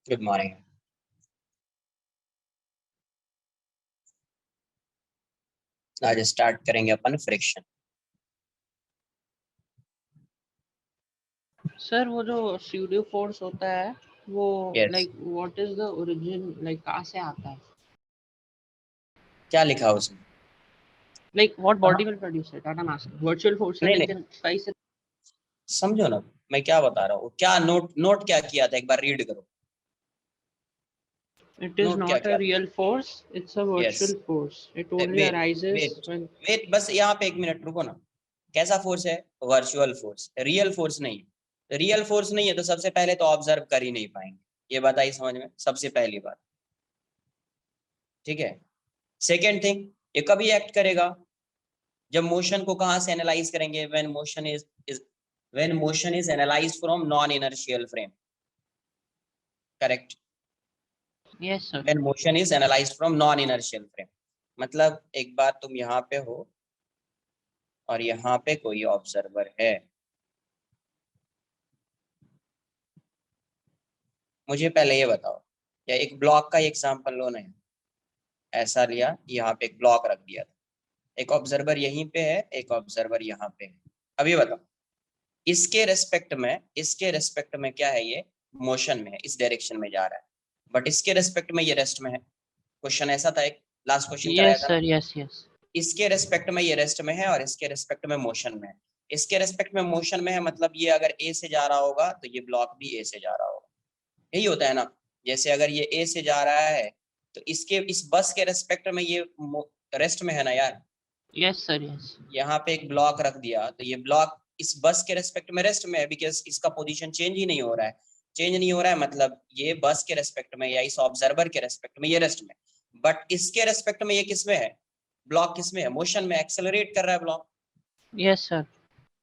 Good morning. आज start करेंगे अपन friction. Sir वो जो स्यूडो फोर्स होता है वो yes, like what is the origin, like कहाँ से आता है, क्या लिखा उसमें? लाइक व्हाट हाँ, body will produce it, Tata mass virtual force है नहीं नहीं, लेकिन कहीं से। समझो ना, मैं क्या बता रहा हूँ। क्या नोट नोट क्या किया था, एक बार रीड करो। इट इज नोट क्या नॉट अ किया था? Real force, it's a yes, virtual force, it only wait arises wait when. Wait, बस यहाँ पे एक मिनट रुको ना। कैसा फोर्स है? वर्चुअल फोर्स, रियल फोर्स नहीं है। रियल फोर्स नहीं है तो सबसे पहले तो ऑब्जर्व कर ही नहीं पाएंगे। ये बताइए समझ में, सबसे पहली बात। ठीक है। सेकेंड थिंग, ये कभी एक्ट करेगा जब मोशन को कहाँ से एनालाइज करेंगे? When motion is analysed from non inertial frame. Correct. Yes sir. When motion is analysed from non inertial frame, मतलब एक बार तुम यहाँ पे हो और यहाँ पे कोई ऑब्जर्वर है। मुझे पहले ये बताओ, या एक ब्लॉक का एग्जांपल लो ना। ऐसा लिया, यहाँ पे एक ब्लॉक रख दिया था, एक ऑब्जर्वर यहीं पे है, एक ऑब्जर्वर यहाँ पे है। अब ये बताओ, इसके रेस्पेक्ट में क्या है? ये मोशन में है, इस डायरेक्शन में जा रहा है, बट इसके रेस्पेक्ट में ये रेस्ट में है। क्वेश्चन ऐसा था, एक लास्ट क्वेश्चन कराया यस था ना। Sir, yes yes. इसके रेस्पेक्ट में ये रेस्ट में है और इसके रेस्पेक्ट में मोशन में है। इसके रेस्पेक्ट में मोशन में है, मतलब ये अगर ए से जा रहा होगा तो ये ब्लॉक भी ए से जा रहा होगा। यही होता है ना। जैसे अगर ये ए से जा रहा है तो इसके इस बस के रेस्पेक्ट में ये रेस्ट में है ना यार। Yes sir, yes. यहाँ पे एक ब्लॉक रख दिया तो ये ब्लॉक इस बस के रेस्पेक्ट में रेस्ट में है, बिकॉज इसका पोजीशन चेंज ही नहीं हो रहा है। चेंज नहीं हो रहा है मतलब ये बस के रेस्पेक्ट में या इस ऑब्जर्वर के रेस्पेक्ट में ये रेस्ट में। बट इसके रेस्पेक्ट में ये किसमें है? ब्लॉक किसमें है? मोशन में, एक्सेलरेट कर रहा है block. Yes sir.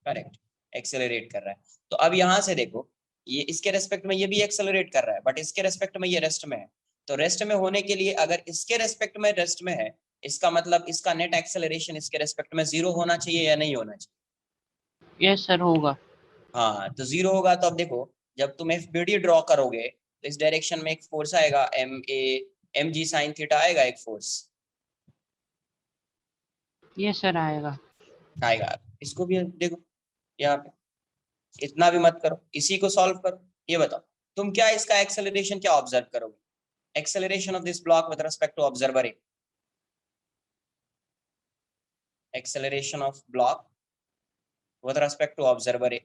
Correct, accelerate कर रहा है। तो अब यहाँ से देखो, ये इसके रेस्पेक्ट में ये भी एक्सेलरेट कर रहा है, बट इसके रेस्पेक्ट में ये रेस्ट में है। तो रेस्ट में होने के लिए अगर इसके रेस्पेक्ट में रेस्ट में है, इसका मतलब इसका नेट एक्सेलरेशन इसके रेस्पेक्ट में जीरो होना चाहिए या नहीं होना चाहिए? यस सर, होगा। हाँ, तो जीरो होगा। तो अब देखो, जब तुम एफबीडी ड्रॉ करोगे तो इस डायरेक्शन में एक फोर्स आएगा, एम जी साइन थीटा आएगा, एक फोर्स यस सर, आएगा। आएगा। इसको भी देखो, यहाँ पे इतना भी मत करो, इसी को सॉल्व करो। ये बताओ, तुम क्या इसका एक्सेलरेशन क्या ऑब्जर्व करोगे? Acceleration of this block with respect to observer A. Acceleration of block with respect to observer A.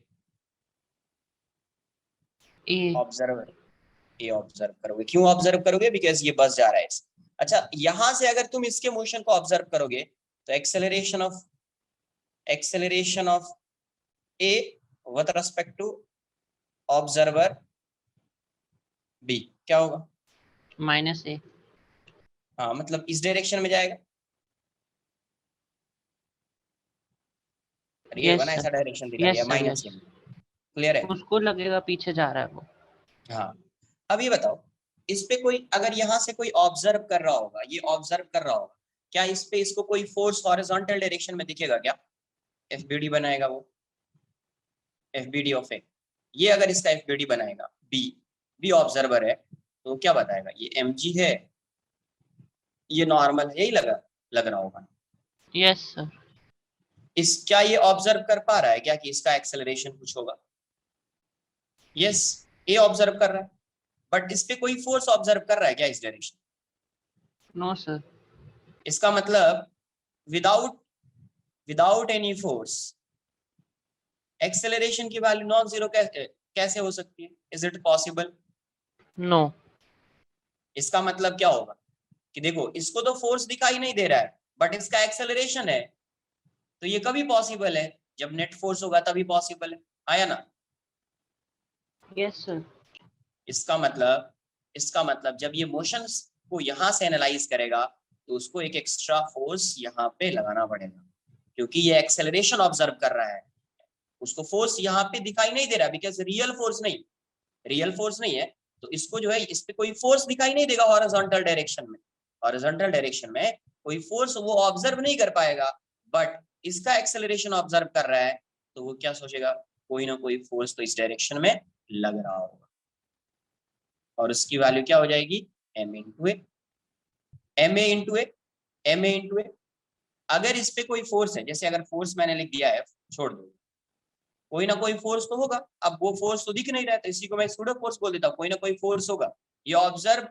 A. Observer A observe करोगे। क्यों ऑब्जर्व करोगे? बिकॉज ये बस जा रहा है अच्छा, यहां से अगर तुम इसके मोशन को ऑब्जर्व करोगे तो acceleration of A with respect to observer B क्या होगा? Minus A. हाँ, मतलब इस डायरेक्शन में जाएगा। ये यस बना सर, ऐसा डायरेक्शन दिखा दिया, यस सर, माइनस यस। ए। क्लियर है? उसको लगेगा पीछे जा रहा है वो। हाँ। अब ये बताओ, इस पे कोई अगर यहाँ से कोई ऑब्जर्व कर रहा होगा, ये ऑब्जर्व कर रहा होगा, क्या इस पे इसको कोई फोर्स हॉरिजॉन्टल डायरेक्शन में दिखेगा क्या? एफबीडी बनाएगा वो, एफबीडी ऑफ ए। ये अगर इसका एफबीडी बनाएगा, बी बी ऑब्जर्वर है, तो क्या बताएगा? ये एम जी है, ये नॉर्मल है, यही लग रहा होगा। Yes sir. इस क्या ये ऑब्जर्व कर पा रहा है क्या कि इसका एक्सेलरेशन कुछ होगा? यस, ये ऑब्जर्व कर रहा है, बट इस पे कोई फोर्स ऑब्जर्व कर रहा है क्या इस डायरेक्शन? No sir. इसका मतलब without without any force acceleration की वैल्यू नॉन जीरो कैसे हो सकती है? Is it possible? नो। इसका मतलब क्या होगा कि देखो, इसको तो फोर्स दिखाई नहीं दे रहा है बट इसका एक्सेलरेशन है, तो ये कभी पॉसिबल है जब नेट फोर्स होगा, तभी पॉसिबल है। आया ना? Yes sir. इसका मतलब जब ये मोशन को यहां से एनालाइज करेगा तो उसको एक एक्स्ट्रा फोर्स यहाँ पे लगाना पड़ेगा, क्योंकि ये एक्सेलरेशन ऑब्जर्व कर रहा है। उसको फोर्स यहाँ पे दिखाई नहीं दे रहा बिकॉज रियल फोर्स नहीं है। तो इसको जो है, इस पे कोई फोर्स दिखाई नहीं देगा हॉरिजॉन्टल डायरेक्शन में कोई फोर्स वो ऑब्जर्व नहीं कर पाएगा। बट इसका एक्सेलरेशन ऑब्जर्व कर रहा है, तो वो क्या सोचेगा? कोई ना कोई फोर्स तो इस डायरेक्शन में लग रहा होगा। और उसकी वैल्यू क्या हो जाएगी, M into A, M A into A, M A into A. अगर इस पे कोई फोर्स है, जैसे अगर फोर्स मैंने लिख दिया है, छोड़ दो, कोई ना कोई फोर्स तो होगा। अब वो फोर्स तो दिख नहीं रहा है, तो इसी को मैं सूडो फोर्स बोल देता हूँ, कोई ना कोई फोर्स होगा। ये ऑब्जर्व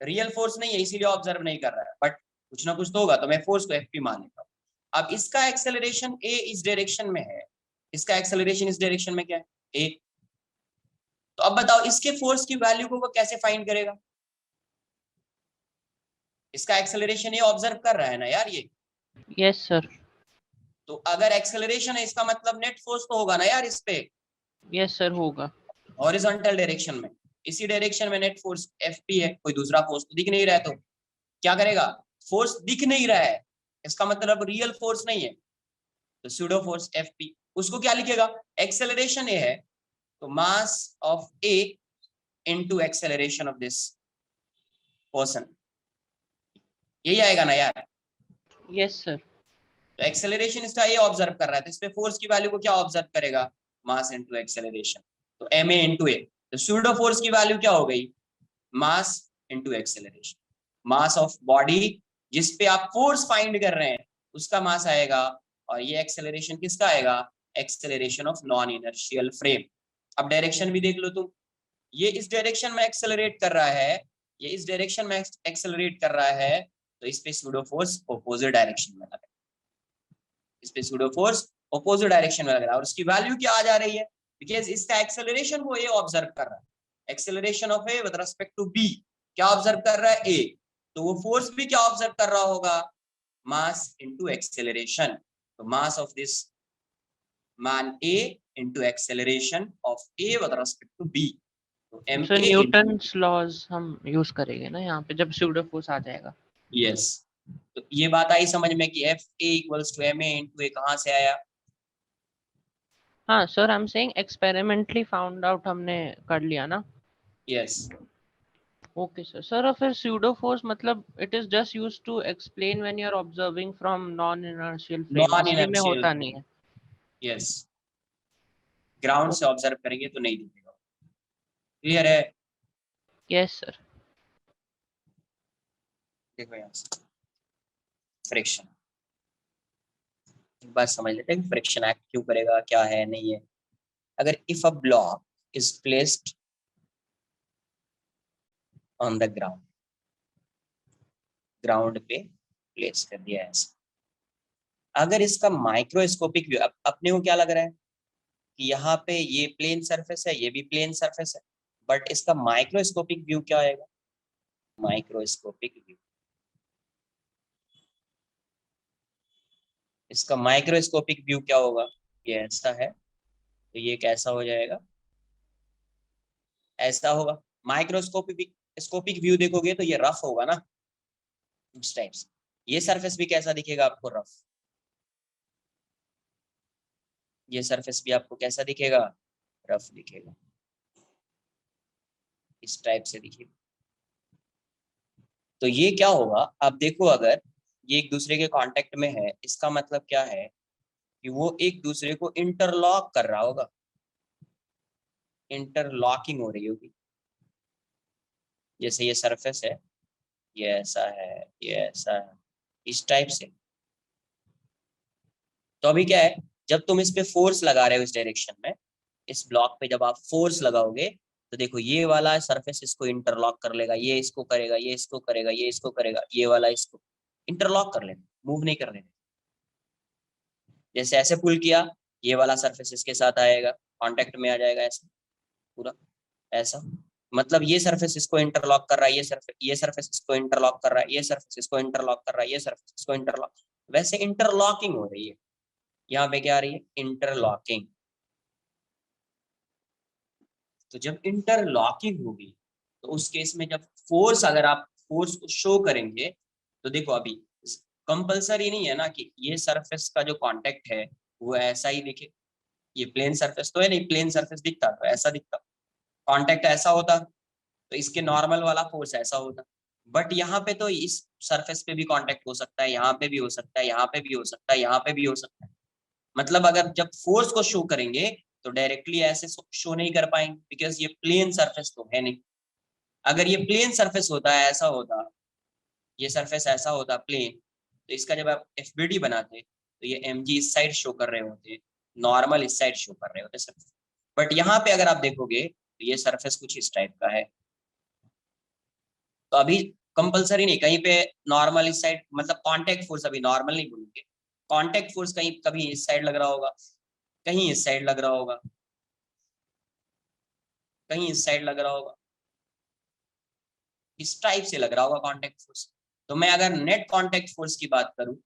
रियल फोर्स नहीं है, इसीलिए ऑब्जर्व नहीं कर रहा है, बट कुछ ना कुछ तो होगा, तो मैं फोर्स को एफ मान लेता हूँ। अब इसका एक्सेलरेशन ए इस डायरेक्शन में है, इसका एक्सेलरेशन इस डायरेक्शन में क्या है, ए। तो अब बताओ इसके फोर्स की वैल्यू को वो कैसे फाइंड करेगा, इसका एक्सेलरेशन ये ऑब्जर्व कर रहा है ना यार ये। Yes sir. तो अगर एक्सेलरेशन है, इसका मतलब नेट फोर्स तो होगा ना यार इस पे, यस सर होगा। हॉरिजॉन्टल डायरेक्शन में। इसी डायरेक्शन में नेट फोर्स एफ पी है, कोई दूसरा फोर्स तो दिख नहीं रहा है, तो क्या करेगा, फोर्स दिख नहीं रहा है, इसका मतलब रियल फोर्स नहीं है, तो सूडो फोर्स एफ पी। उसको क्या लिखेगा, एक्सेलरेशन ए है, तो mass of A into acceleration of this person, यही आएगा ना यार। Yes sir. तो एक्सेलरेशन इसका ये ऑब्जर्व कर रहा है, तो इस पे फोर्स की वैल्यू को क्या ऑब्जर्व करेगा, मास इनटू एक्सेलरेशन, तो एम ए इंटू ए। तो सूडो फोर्स की वैल्यू क्या हो गई, mass into acceleration. Mass of body जिस पे आप फोर्स फाइंड कर रहे हैं उसका मास आएगा, और ये एक्सेलरेशन किसका आएगा, acceleration of non inertial frame. अब डायरेक्शन भी देख लो तुम, ये इस डायरेक्शन में एक्सेलरेट कर रहा है, ये इस डायरेक्शन में एक्सेलरेट कर रहा है, तो इस पे सूडो फोर्स ऑपोजिट डायरेक्शन में लगा, इस पे सूडो फोर्स ऑपोजिट डायरेक्शन में लग रहा है, और उसकी वैल्यू क्या आ जा रही है, बिकॉज इसका एक्सेलरेशन वो ए ऑब्जर्व कर रहा है, acceleration of A with respect to B क्या ऑब्जर्व कर रहा है, ए। तो वो फोर्स भी क्या ऑब्जर्व कर रहा होगा, मास इनटू एक्सेलरेशन, तो मास ऑफ दिस मान A into acceleration of A with respect to B, तो M sir A into, Newton's laws हम यूज करेंगे ना यहाँ पे जब सूडो फोर्स आ जाएगा। यस। तो ये बात आई समझ में कि F A equals to M A into A कहाँ से आया, हाँ sir, I am saying experimentally found out हमने कर लिया ना। यस। Okay sir. सर फिर सूडो फोर्स मतलब it is just used to explain when you are observing from non inertial frame, non असली में इनर्शियल, होता नहीं है। यस, ग्राउंड से ऑब्जर्व करेंगे तो नहीं दिखेगा, क्लियर है। Yes sir. देखो यहाँ से फ्रिक्शन, एक बात समझ लेते हैं फ्रिक्शन एक्ट क्यों करेगा, क्या है नहीं है। अगर if a block is placed on the ground, ground पे प्लेस कर दिया ऐसे, अगर इसका माइक्रोस्कोपिक व्यू, अपने को क्या लग रहा है कि यहाँ पे ये प्लेन सरफेस है, ये भी प्लेन सरफेस है, बट इसका माइक्रोस्कोपिक व्यू क्या आएगा, माइक्रोस्कोपिक व्यू, इसका माइक्रोस्कोपिक व्यू क्या होगा, ये ऐसा है, तो ये कैसा हो जाएगा, ऐसा होगा। माइक्रोस्कोपिक स्कोपिक व्यू देखोगे तो ये रफ होगा ना, इस टाइप से। ये सरफेस भी कैसा दिखेगा आपको, रफ। ये सरफेस भी आपको कैसा दिखेगा, रफ दिखेगा, इस टाइप से दिखेगा। तो ये क्या होगा, आप देखो, अगर ये एक दूसरे के कांटेक्ट में है, इसका मतलब क्या है कि वो एक दूसरे को इंटरलॉक कर रहा होगा, इंटरलॉकिंग हो रही होगी। जैसे ये सरफेस है, ये ऐसा है, ये ऐसा है, इस टाइप से। तो अभी क्या है, जब तुम इस पे फोर्स लगा रहे हो इस डायरेक्शन में, इस ब्लॉक पे जब आप फोर्स लगाओगे, तो देखो ये वाला सरफेस इसको इंटरलॉक कर लेगा, ये इसको करेगा, ये इसको करेगा, ये इसको करेगा, ये वाला इसको इंटरलॉक कर लेगा, मूव नहीं कर लेगा। जैसे ऐसे पुल किया, ये वाला सरफेस इसके साथ आएगा, कांटेक्ट में आ जाएगा, ऐसा पूरा ऐसा। मतलब ये सरफेस इसको इंटरलॉक कर रहा है, ये सरफेस इसको इंटरलॉक कर रहा है, ये सरफेस इसको इंटरलॉक कर रहा है, ये सरफेस इसको इंटरलॉक, वैसे इंटरलॉकिंग हो रही है। यहाँ पे क्या आ रही है, इंटरलॉकिंग। तो जब इंटरलॉकिंग होगी, तो उस केस में जब फोर्स, अगर आप फोर्स को शो करेंगे, तो देखो अभी कंपलसरी नहीं है ना कि ये सरफेस का जो कांटेक्ट है वो ऐसा ही दिखे। ये प्लेन सरफेस तो है नहीं, प्लेन सरफेस दिखता तो ऐसा दिखता, कांटेक्ट ऐसा होता, तो इसके नॉर्मल वाला फोर्स ऐसा होता। बट यहाँ पे तो इस सरफेस पे भी कांटेक्ट हो सकता है, यहाँ पे भी हो सकता है, यहाँ पे भी हो सकता है, यहाँ पे भी हो सकता है। मतलब अगर जब फोर्स को शो करेंगे तो डायरेक्टली ऐसे शो नहीं कर पाएंगे, बिकॉज ये प्लेन सरफेस तो है नहीं। अगर ये प्लेन सरफेस होता है, ऐसा होता, ये सरफेस ऐसा होता प्लेन, तो इसका जब आप एफबीडी बनाते तो ये mg इस साइड शो कर रहे होते, नॉर्मल इस साइड शो कर रहे होते सरफेस। बट यहाँ पे अगर आप देखोगे तो ये सरफेस कुछ इस टाइप का है। तो अभी कंपलसरी नहीं, कहीं पे नॉर्मल इस साइड, मतलब कांटेक्ट फोर्स, अभी नॉर्मल नहीं बोलेंगे, कांटेक्ट फोर्स कहीं कभी इस साइड लग रहा होगा, कहीं इस साइड लग रहा होगा, कहीं इस साइड लग रहा होगा, इस टाइप से लग रहा होगा कांटेक्ट फोर्स। तो मैं अगर नेट कांटेक्ट फोर्स की बात करूं,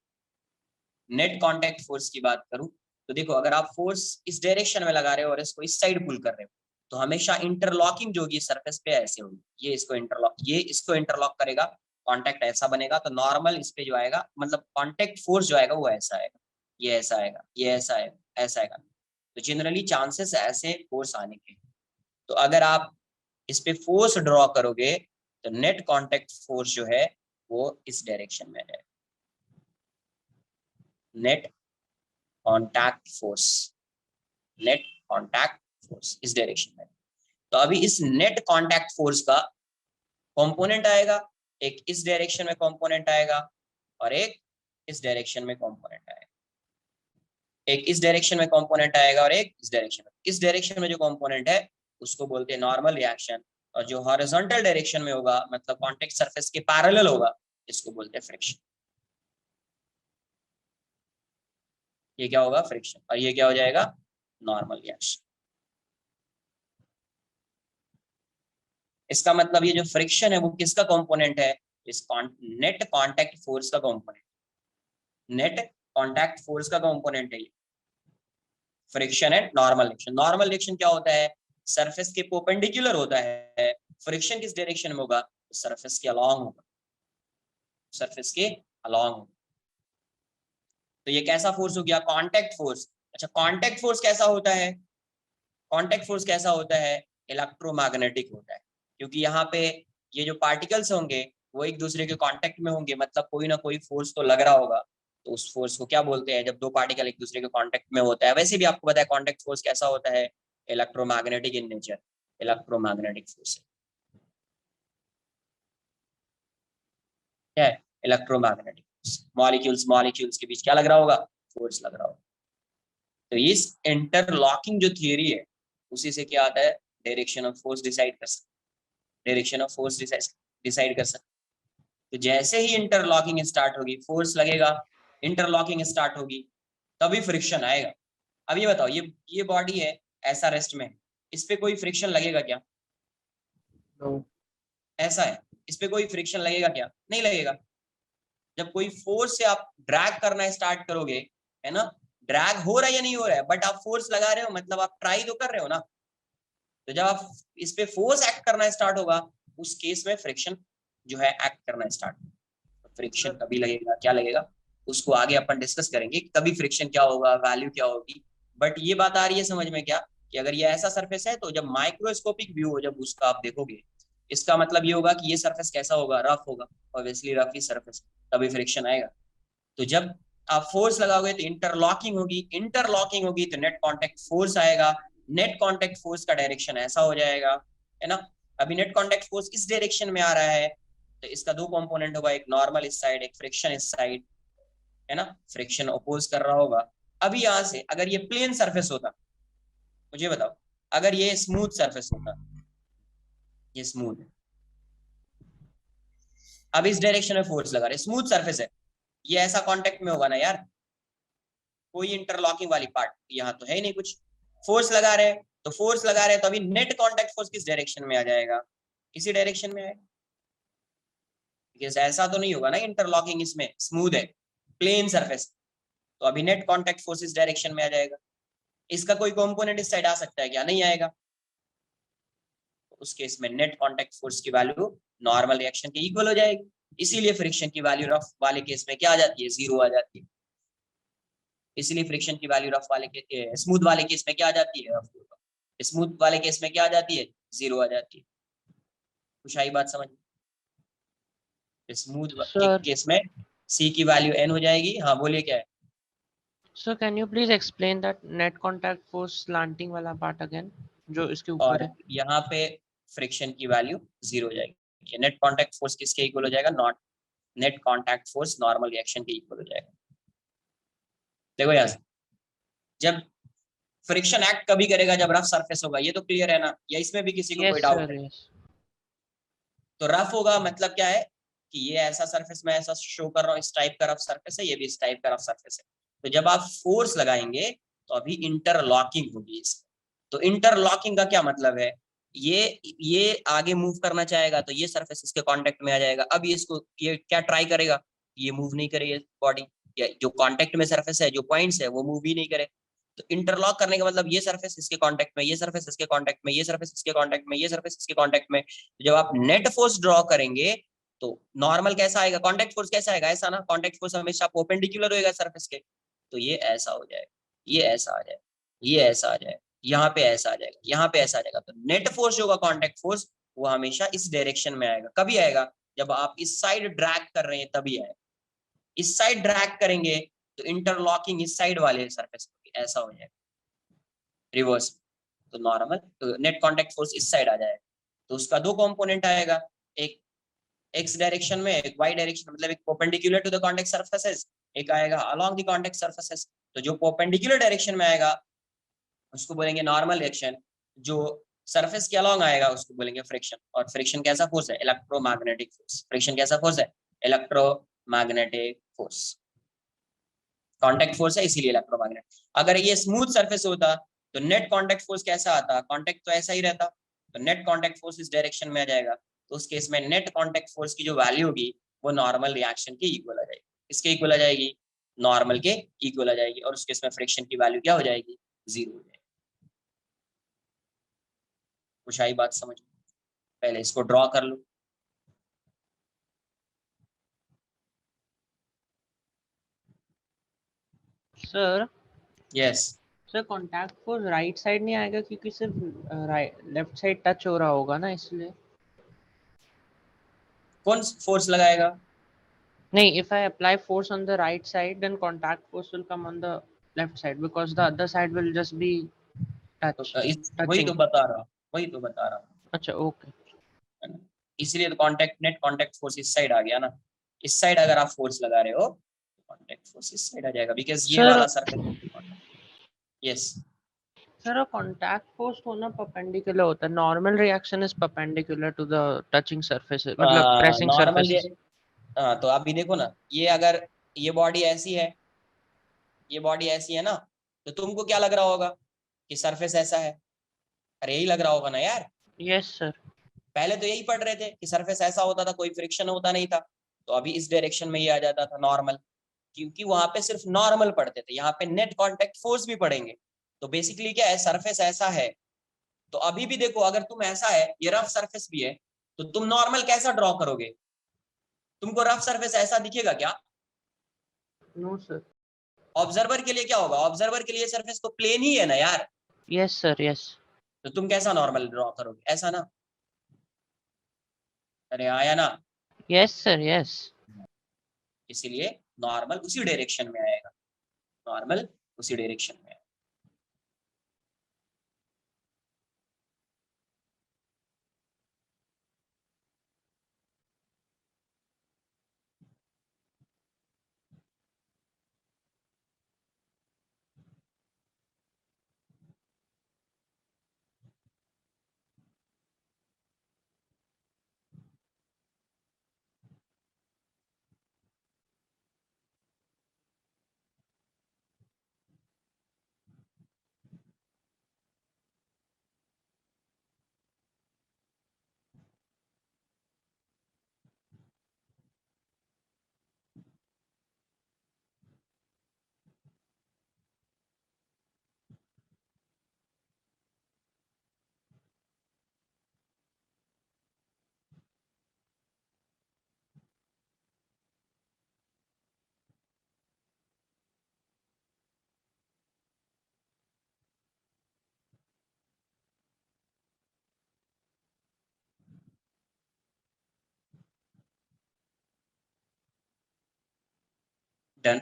नेट कांटेक्ट फोर्स की बात करूं, तो देखो अगर आप फोर्स इस डायरेक्शन में लगा रहे हो और इसको इस साइड पुल कर रहे हो, तो हमेशा इंटरलॉकिंग जो होगी सरफेस पे ऐसे होगी, ये इसको इंटरलॉक करेगा, कांटेक्ट ऐसा बनेगा, तो नॉर्मल इस पे जो आएगा, मतलब कांटेक्ट फोर्स जो आएगा वो ऐसा आएगा, ये ऐसा आएगा, ये ऐसा आएगा, ऐसा आएगा। तो जनरली चांसेस ऐसे फोर्स आने के। तो अगर आप इस पे फोर्स ड्रॉ करोगे तो नेट कांटेक्ट फोर्स जो है वो इस डायरेक्शन में है, net contact force, net contact force इस डायरेक्शन में। तो अभी इस नेट कांटेक्ट फोर्स का कंपोनेंट आएगा, एक इस डायरेक्शन में कंपोनेंट आएगा और एक इस डायरेक्शन में कंपोनेंट आएगा, एक इस डायरेक्शन में कंपोनेंट आएगा और एक इस डायरेक्शन में। इस डायरेक्शन में जो कंपोनेंट है उसको बोलते हैं नॉर्मल रिएक्शन, और जो हॉरिजॉन्टल डायरेक्शन में होगा, मतलब कांटेक्ट सरफेस के पैरेलल होगा, इसको बोलते हैं फ्रिक्शन। ये क्या होगा? फ्रिक्शन। और ये क्या हो जाएगा? Normal reaction. इसका मतलब ये जो फ्रिक्शन है वो किसका कंपोनेंट है? इस नेट कांटेक्ट फोर्स का कंपोनेंट, नेट कांटेक्ट फोर्स का कंपोनेंट है ये friction and normal reaction. Normal reaction क्या होता है? सरफेस के परपेंडिकुलर होता है। फ्रिक्शन किस डायरेक्शन में होगा? सरफेस के अलोंग होगा, सरफेस के अलोंग होगा। तो ये कैसा फोर्स हो गया? Contact force. अच्छा, कांटेक्ट फोर्स कैसा होता है? कांटेक्ट फोर्स कैसा होता है? इलेक्ट्रोमैग्नेटिक होता है, क्योंकि यहाँ पे ये जो पार्टिकल्स होंगे वो एक दूसरे के कांटेक्ट में होंगे, मतलब कोई ना कोई फोर्स तो लग रहा होगा। तो उस फोर्स को क्या बोलते हैं? जब दो पार्टिकल एक दूसरे के कांटेक्ट में होता है। वैसे भी आपको पता है कांटेक्ट फोर्स कैसा होता है? Electromagnetic in nature, electromagnetic force क्या है? Electromagnetic force. मॉलिक्यूल्स मॉलिक्यूल्स के बीच क्या लग रहा होगा? फोर्स लग रहा होगा। तो इस इंटरलॉकिंग जो थियरी है उसी से क्या आता है? डायरेक्शन ऑफ फोर्स डिसाइड कर सकते, डायरेक्शन ऑफ फोर्स डिसाइड कर सकते। तो जैसे ही इंटरलॉकिंग स्टार्ट होगी फोर्स लगेगा, इंटरलॉकिंग स्टार्ट होगी तभी फ्रिक्शन आएगा। अब ये बताओ, ये बॉडी है ऐसा रेस्ट में, इस पे कोई फ्रिक्शन लगेगा क्या? No. ऐसा है, इस पे कोई फ्रिक्शन लगेगा क्या? नहीं लगेगा। जब कोई फोर्स से आप ड्रैग करना स्टार्ट करोगे, है ना, ड्रैग हो रहा है या नहीं हो रहा है, बट आप फोर्स लगा रहे हो, मतलब आप ट्राई तो कर रहे हो ना। तो जब आप इस पे फोर्स एक्ट करना स्टार्ट होगा उस केस में फ्रिक्शन जो है एक्ट करना स्टार्ट। तो फ्रिक्शन कभी लगेगा, क्या लगेगा, उसको आगे अपन डिस्कस करेंगे, कभी फ्रिक्शन क्या होगा, वैल्यू क्या होगी। बट ये बात आ रही है समझ में क्या, कि अगर ये ऐसा सरफेस है तो जब माइक्रोस्कोपिक व्यू हो, जब उसका आप देखोगे, इसका मतलब ये होगा कि ये सरफेस कैसा होगा? रफ होगा, ऑब्वियसली रफ ही सरफेस, तभी फ्रिक्शन आएगा। तो जब आप फोर्स लगाओगे तो इंटरलॉकिंग होगी, इंटरलॉकिंग होगी तो नेट कांटेक्ट फोर्स आएगा, नेट कांटेक्ट फोर्स का डायरेक्शन ऐसा हो जाएगा, है ना। अभी नेट कांटेक्ट फोर्स इस डायरेक्शन में आ रहा है, तो इसका दो कंपोनेंट होगा, एक नॉर्मल इस साइड, एक फ्रिक्शन इस साइड, है ना, फ्रिक्शन अपोज कर रहा होगा। अभी यहां से अगर ये प्लेन सरफेस होता, मुझे बताओ, अगर ये स्मूथ सरफेस होता, ये स्मूथ है, अब इस डायरेक्शन में फोर्स लगा रहे, स्मूथ सरफेस है, ये ऐसा कांटेक्ट में होगा ना यार, कोई इंटरलॉकिंग वाली पार्ट यहाँ तो है ही नहीं कुछ। फोर्स लगा रहे हैं तो फोर्स लगा रहे हैं, तो अभी नेट कांटेक्ट फोर्स किस डायरेक्शन में आ जाएगा? इसी डायरेक्शन में आएगा। ऐसा तो नहीं होगा ना, इंटरलॉकिंग इसमें स्मूथ है, प्लेन सरफेस, तो अभी नेट कांटेक्ट फोर्स इस डायरेक्शन में आ जाएगा। इसका कोई कंपोनेंट इस साइड आ सकता है क्या? नहीं आएगा। तो उस केस में नेट कांटेक्ट फोर्स की वैल्यू नॉर्मल रिएक्शन के इक्वल हो जाएगी। इसीलिए फ्रिक्शन की वैल्यू रफ वाले केस में क्या आ जाती है? जीरो आ जाती है। इसलिए फ्रिक्शन की वैल्यू रफ वाले के स्मूथ वाले केस में क्या आ जाती है? स्मूथ वाले केस में क्या आ जाती है? जीरो आ जाती है। कुछ आई बात समझ? स्मूथ के Sir, केस में सी की वैल्यू एन हो जाएगी। हाँ बोलिए क्या है? sir, can you please explain that net contact force slanting वाला part again, जो इसके ऊपर और है? यहाँ पे फ्रिक्शन की वैल्यू 0 हो जाएगी। नेट कांटेक्ट फोर्स किसके इक्वल हो जाएगा? Not net contact force normal reaction के इक्वल हो जाएगा। देखो यहां से, जब फ्रिक्शन एक्ट कभी करेगा जब रफ सरफेस होगा, ये तो क्लियर है ना, या इसमें भी किसी को कोई यस डाउट सर, है? यस। तो रफ होगा मतलब क्या है कि ये ऐसा सरफेस मैं ऐसा शो कर रहा हूँ, इस टाइप का रफ सरफेस है, ये भी इस टाइप का रफ सरफेस है। तो जब आप फोर्स लगाएंगे तो अभी इंटरलॉकिंग होगी इसमें। तो इंटरलॉकिंग का क्या मतलब है? ये आगे मूव करना चाहेगा तो ये सरफेस इसके कांटेक्ट में आ जाएगा। अब ये इसको ये क्या ट्राई करेगा? ये मूव नहीं करेगी बॉडी, या जो कांटेक्ट में सरफेस है, जो पॉइंट्स है, वो मूव ही नहीं करे। तो इंटरलॉक करने का मतलब ये सरफेस इसके कांटेक्ट में, ये सरफेस इसके कांटेक्ट में, ये सरफेस इसके कांटेक्ट में, ये सरफेस इसके कांटेक्ट में। तो जब आप नेट फोर्स ड्रॉ करेंगे तो नॉर्मल कैसा आएगा? कांटेक्ट फोर्स कैसा आएगा? ऐसा ना, कांटेक्ट फोर्स हमेशा परपेंडिकुलर होएगा सरफेस के। तो ये ऐसा हो जाएगा, ये ऐसा आ जाएगा, ये ऐसा आ जाएगा, यहाँ पे ऐसा आ जाएगा, यहाँ पे ऐसा आ जाएगा। तो नेट फोर्स जो होगा, कांटेक्ट फोर्स, वो हमेशा इस डायरेक्शन में आएगा। कभी आएगा? जब आप इस साइड ड्रैग कर रहे हैं तभी आएगा। इस साइड ड्रैग करेंगे तो इंटरलॉकिंग इस साइड वाले सरफेस होगी, ऐसा हो जाएगा रिवर्स। तो नॉर्मल तो नेट कांटेक्ट फोर्स इस साइड आ जाएगा। तो उसका दो कंपोनेंट आएगा, एक एक्स डायरेक्शन में, एक वाई डायरेक्शन, मतलब एक perpendicular to the contact surfaces, एक आएगा अलोंग द कॉन्टेक्ट सर्फेसेस। तो जो परपेंडिकुलर डायरेक्शन में आएगा उसको बोलेंगे नॉर्मल रिएक्शन, जो सरफेस के अलोंग आएगा उसको बोलेंगे फ्रिक्शन। और फ्रिक्शन कैसा फोर्स है? Electromagnetic force. फ्रिक्शन कैसा फोर्स है? Electromagnetic force. कांटेक्ट फोर्स है इसीलिए इलेक्ट्रोमैग्नेट। अगर ये स्मूथ सरफेस होता तो नेट कांटेक्ट फोर्स कैसा आता? कांटेक्ट तो ऐसा ही रहता, तो नेट कांटेक्ट फोर्स इस डायरेक्शन में आ जाएगा। तो उस केस में नेट कांटेक्ट फोर्स की जो वैल्यू होगी वो नॉर्मल रिएक्शन के इक्वल आ जाएगी। इसके इक्वल आ जाएगी? नॉर्मल के इक्वल आ जाएगी। और उस केस में फ्रिक्शन की वैल्यू क्या हो जाएगी? 0 हो जाएगी। कुछ आई बात समझ? पहले इसको ड्रॉ कर लो। Sir, yes. Sir contact force right side नहीं आएगा क्योंकि सिर्फ राइट लेफ्ट साइड टच हो रहा होगा ना, इसलिए। कौन फोर्स लगाएगा? नहीं, if I apply force on the right side, then contact force will come on the left side because the other side will just be तो वही तो touching. बता रहा हूँ, वही तो बता रहा हूँ, अच्छा, ओके। है ना? इसलिए तो कांटेक्ट नेट कांटेक्ट फोर्स इस साइड आ गया ना। इस साइड अगर आप फोर्स लगा रहे हो कांटेक्ट फोर्स इस साइड आ जाएगा, बिकॉज ये सर, वाला surface. Yes. Sir contact force होना परपेंडिकुलर होता है, normal reaction is perpendicular to the touching surfaces, मतलब प्रेसिंग नॉर्मल ये, सरफेसेस। हाँ तो अभी देखो ना, ये अगर ये बॉडी ऐसी है, ये बॉडी ऐसी है ना, तो तुमको क्या लग रहा होगा कि सरफेस ऐसा है? अरे यही लग रहा होगा ना यार। Yes sir. पहले तो यही पढ़ रहे थे कि सरफेस ऐसा होता था, कोई फ्रिक्शन होता नहीं था। तो अभी इस डायरेक्शन में ये आ जाता था नॉर्मल, क्योंकि वहां पे सिर्फ नॉर्मल पढ़ते थे, यहाँ पे नेट कांटेक्ट फोर्स भी पढ़ेंगे। तो बेसिकली क्या है, सरफेस ऐसा है। तो अभी भी देखो, अगर तुम ऐसा है, ये रफ सरफेस भी है, तो तुम नॉर्मल कैसा ड्रॉ करोगे? तुमको रफ सरफेस ऐसा दिखेगा क्या? No sir. ऑब्जर्वर के लिए क्या होगा? ऑब्जर्वर के लिए सरफेस तो प्लेन ही है ना यार। Yes sir, yes. तो तुम कैसा नॉर्मल ड्रॉ करोगे? ऐसा ना। अरे आया ना। Yes sir, yes. इसीलिए नॉर्मल उसी डायरेक्शन में आएगा, नॉर्मल उसी डायरेक्शन में आएगा। डन।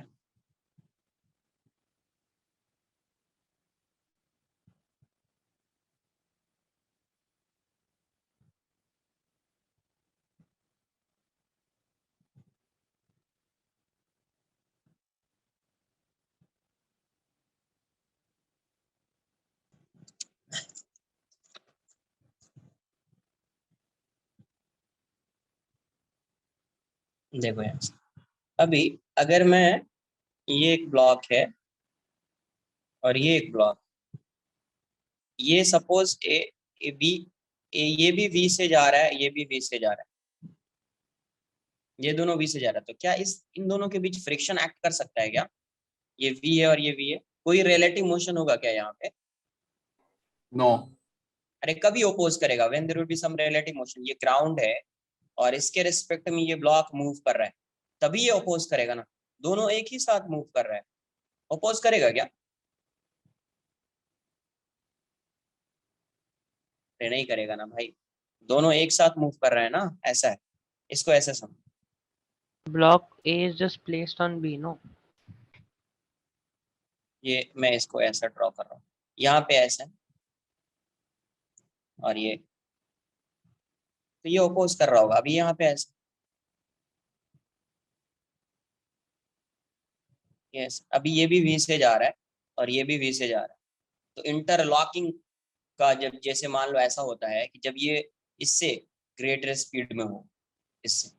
देखो यहाँ से, अभी अगर मैं, ये एक ब्लॉक है और ये एक ब्लॉक, ये सपोज ए बी, ये भी वी से जा रहा है, ये भी वी से जा रहा है, ये दोनों वी से जा रहा है, तो क्या इस इन दोनों के बीच फ्रिक्शन एक्ट कर सकता है क्या? ये वी है और ये वी है, कोई रिलेटिव मोशन होगा क्या यहाँ पे? नो। अरे कभी ओपोज करेगा, when there will be some relative motion. ये ग्राउंड है और इसके रिस्पेक्ट में ये ब्लॉक मूव कर रहा है, तभी ये ओपोज करेगा ना। दोनों एक ही साथ मूव कर रहा है, ओपोज करेगा क्या? अरे नहीं करेगा ना भाई, दोनों एक साथ मूव कर रहे हैं ना, ऐसा है, इसको ऐसे समझ। Block A is just placed on B, no? ये मैं इसको ऐसा ड्रॉ कर रहा हूँ, यहाँ पे ऐसा है और तो ये ओपोज कर रहा होगा, अभी यहाँ पे ऐसा, यस, अभी ये भी वी से जा रहा है और ये भी वी से जा रहा है। तो इंटरलॉकिंग का जब, जैसे मान लो ऐसा होता है कि जब ये इससे ग्रेटर स्पीड में हो, इससे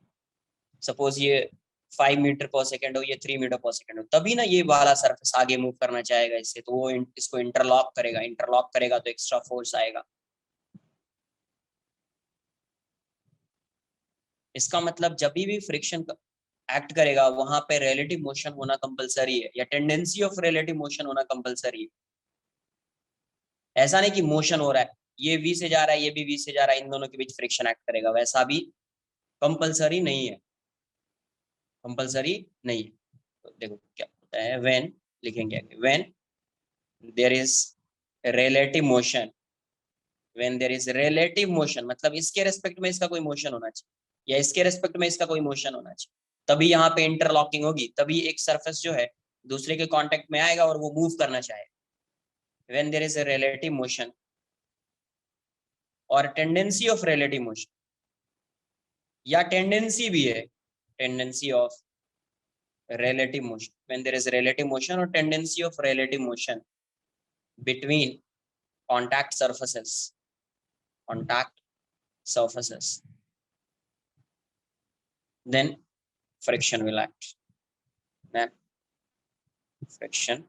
सपोज ये 5 मीटर पर सेकेंड हो, ये 3 मीटर पर सेकेंड हो, तभी ना ये वाला सरफेस आगे मूव करना चाहेगा इससे, तो वो इसको इंटरलॉक करेगा, इंटरलॉक करेगा तो एक्स्ट्रा फोर्स आएगा। इसका मतलब जब भी फ्रिक्शन एक्ट करेगा वहां पे रिलेटिव मोशन होना कंपलसरी है, या टेंडेंसी ऑफ रिलेटिव मोशन होना कंपलसरी है। ऐसा नहीं कि मोशन हो रहा है, ये वी से जा रहा है, ये भी वी से जा रहा है, इन दोनों के बीच फ्रिक्शन एक्ट करेगा, वैसा भी कंपलसरी नहीं है, कंपलसरी नहीं है। तो देखो क्या होता है, व्हेन लिखेंगे, when there is relative motion, when there is relative motion मतलब इसके रेस्पेक्ट में इसका कोई मोशन होना चाहिए, या इसके रेस्पेक्ट में इसका कोई मोशन होना चाहिए, तभी यहाँ पे इंटरलॉकिंग होगी, तभी एक सरफेस जो है दूसरे के कांटेक्ट में आएगा और वो मूव करना चाहेगा। When there is a relative motion और टेंडेंसी ऑफ रिलेटिव मोशन, या टेंडेंसी भी है, tendency of relative motion, when there is relative motion or tendency of relative motion between contact surfaces, contact surfaces, then friction will act, then friction